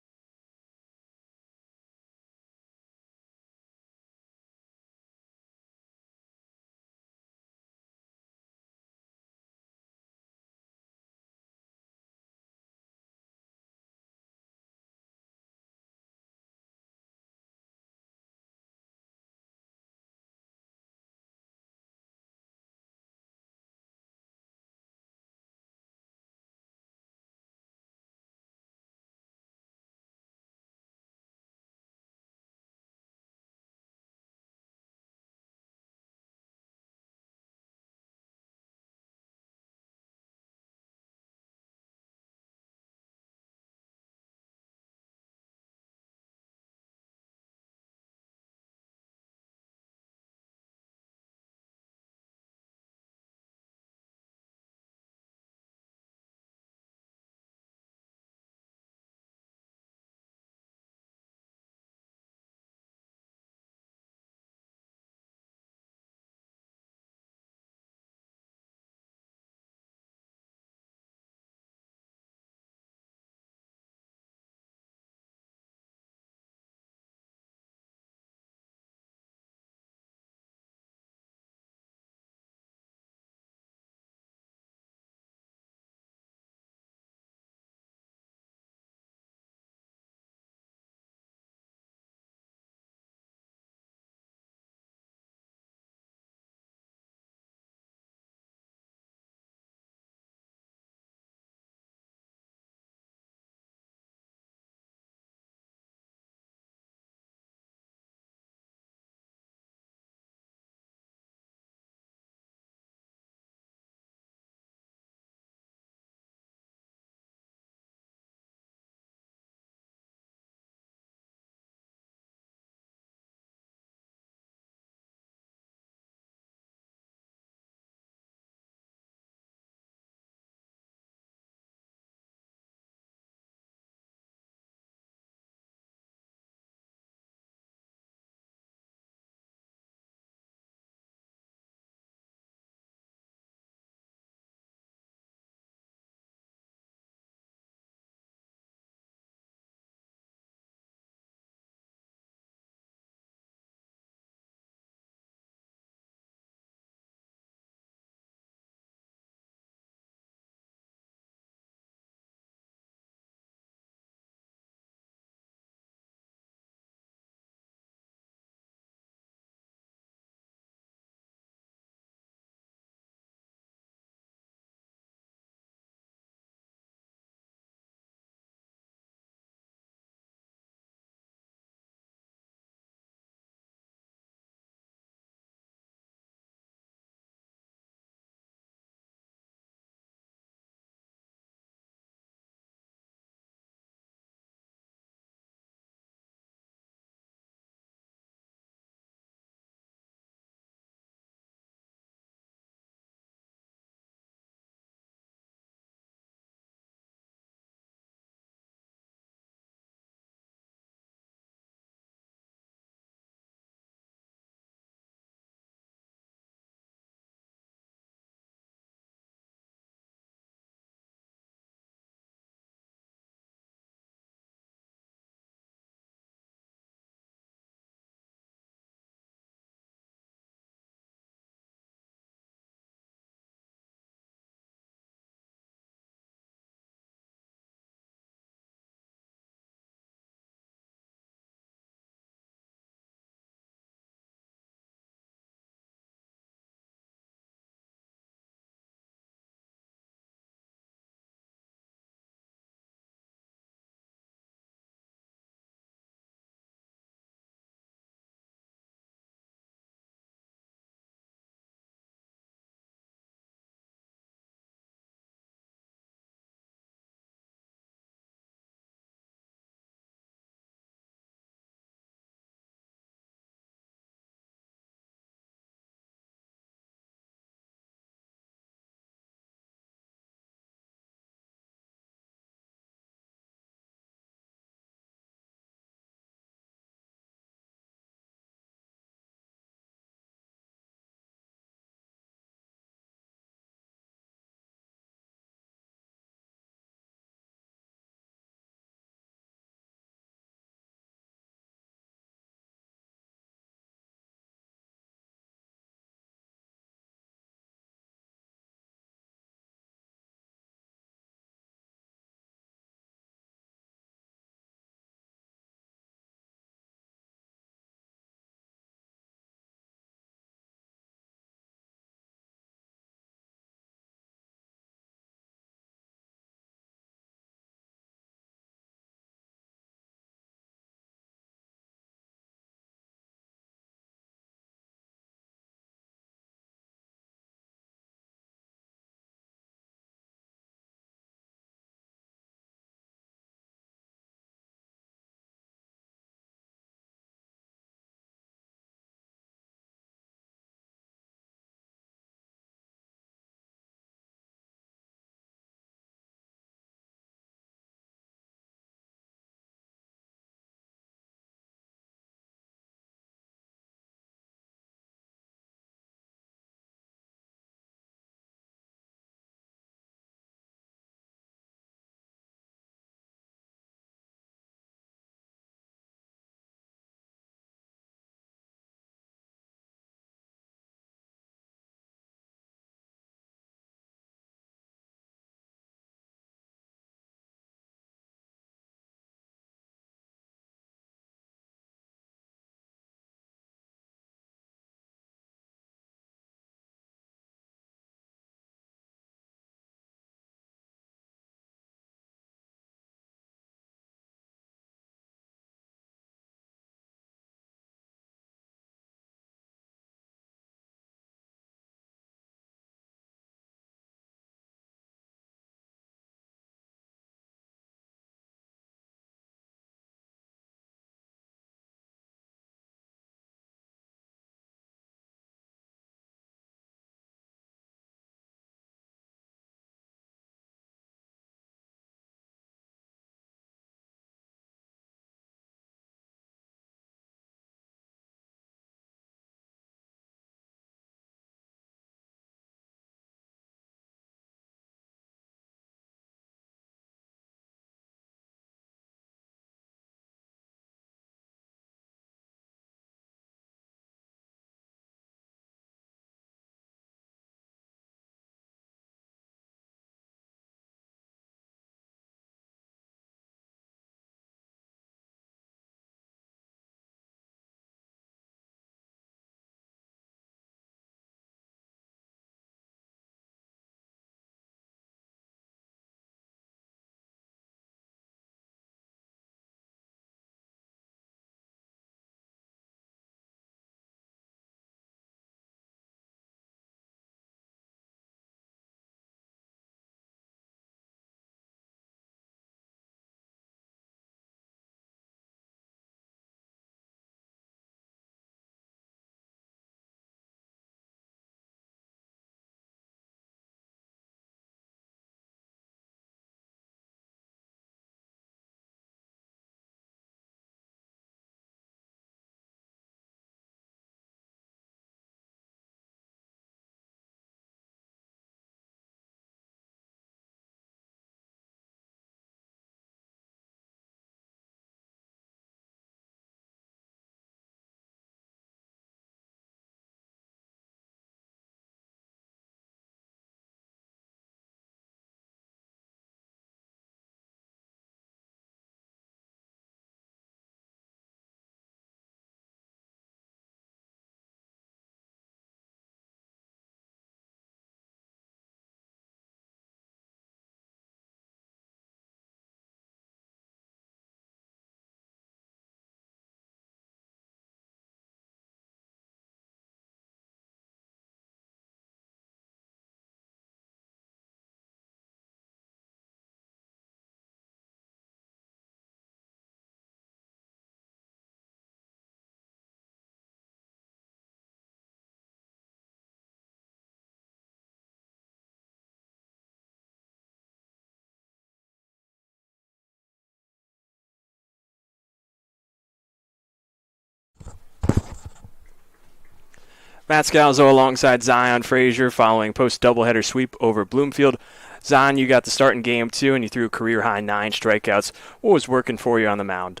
Matt Scalzo alongside Zion Frazier following post doubleheader sweep over Bloomfield. Zion, you got the start in game 2 and you threw career-high 9 strikeouts. What was working for you on the mound?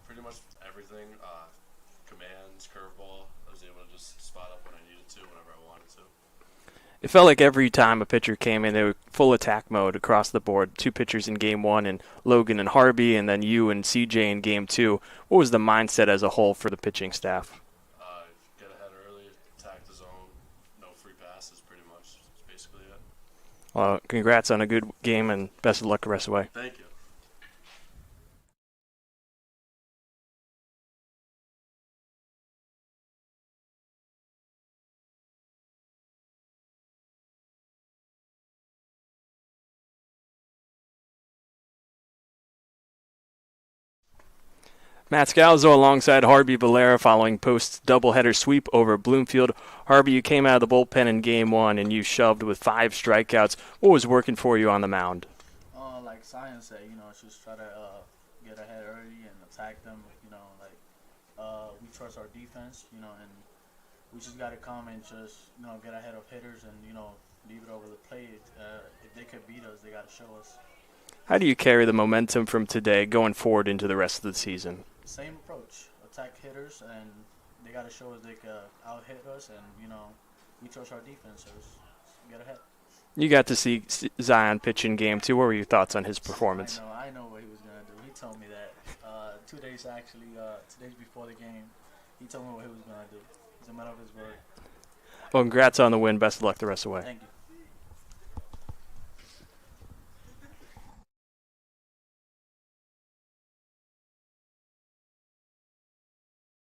Pretty much everything. Commands, curveball. I was able to just spot up when I needed to, whenever I wanted to. It felt like every time a pitcher came in, they were full attack mode across the board. 2 pitchers in game 1 and Logan and Harvey, and then you and CJ in game 2. What was the mindset as a whole for the pitching staff? Get ahead early, attack the zone, no free passes, pretty much. That's basically it. Well, congrats on a good game and best of luck the rest of the way. Thank you. Matt Scalzo alongside Harvey Valera following post doubleheader sweep over Bloomfield. Harvey, you came out of the bullpen in game 1 and you shoved with 5 strikeouts. What was working for you on the mound? Like Science said, just try to get ahead early and attack them. We trust our defense, and we just got to come and just, get ahead of hitters and, leave it over the plate. If they could beat us, they got to show us. How do you carry the momentum from today going forward into the rest of the season? Same approach. Attack hitters, and they got to show us they can out-hit us, and, we trust our defense, so just get ahead. You got to see Zion pitch in game 2. What were your thoughts on his performance? I know what he was going to do. He told me that 2 days, 2 days before the game. He told me what he was going to do. He's a man of his word. Well, congrats on the win. Best of luck the rest of the way. Thank you.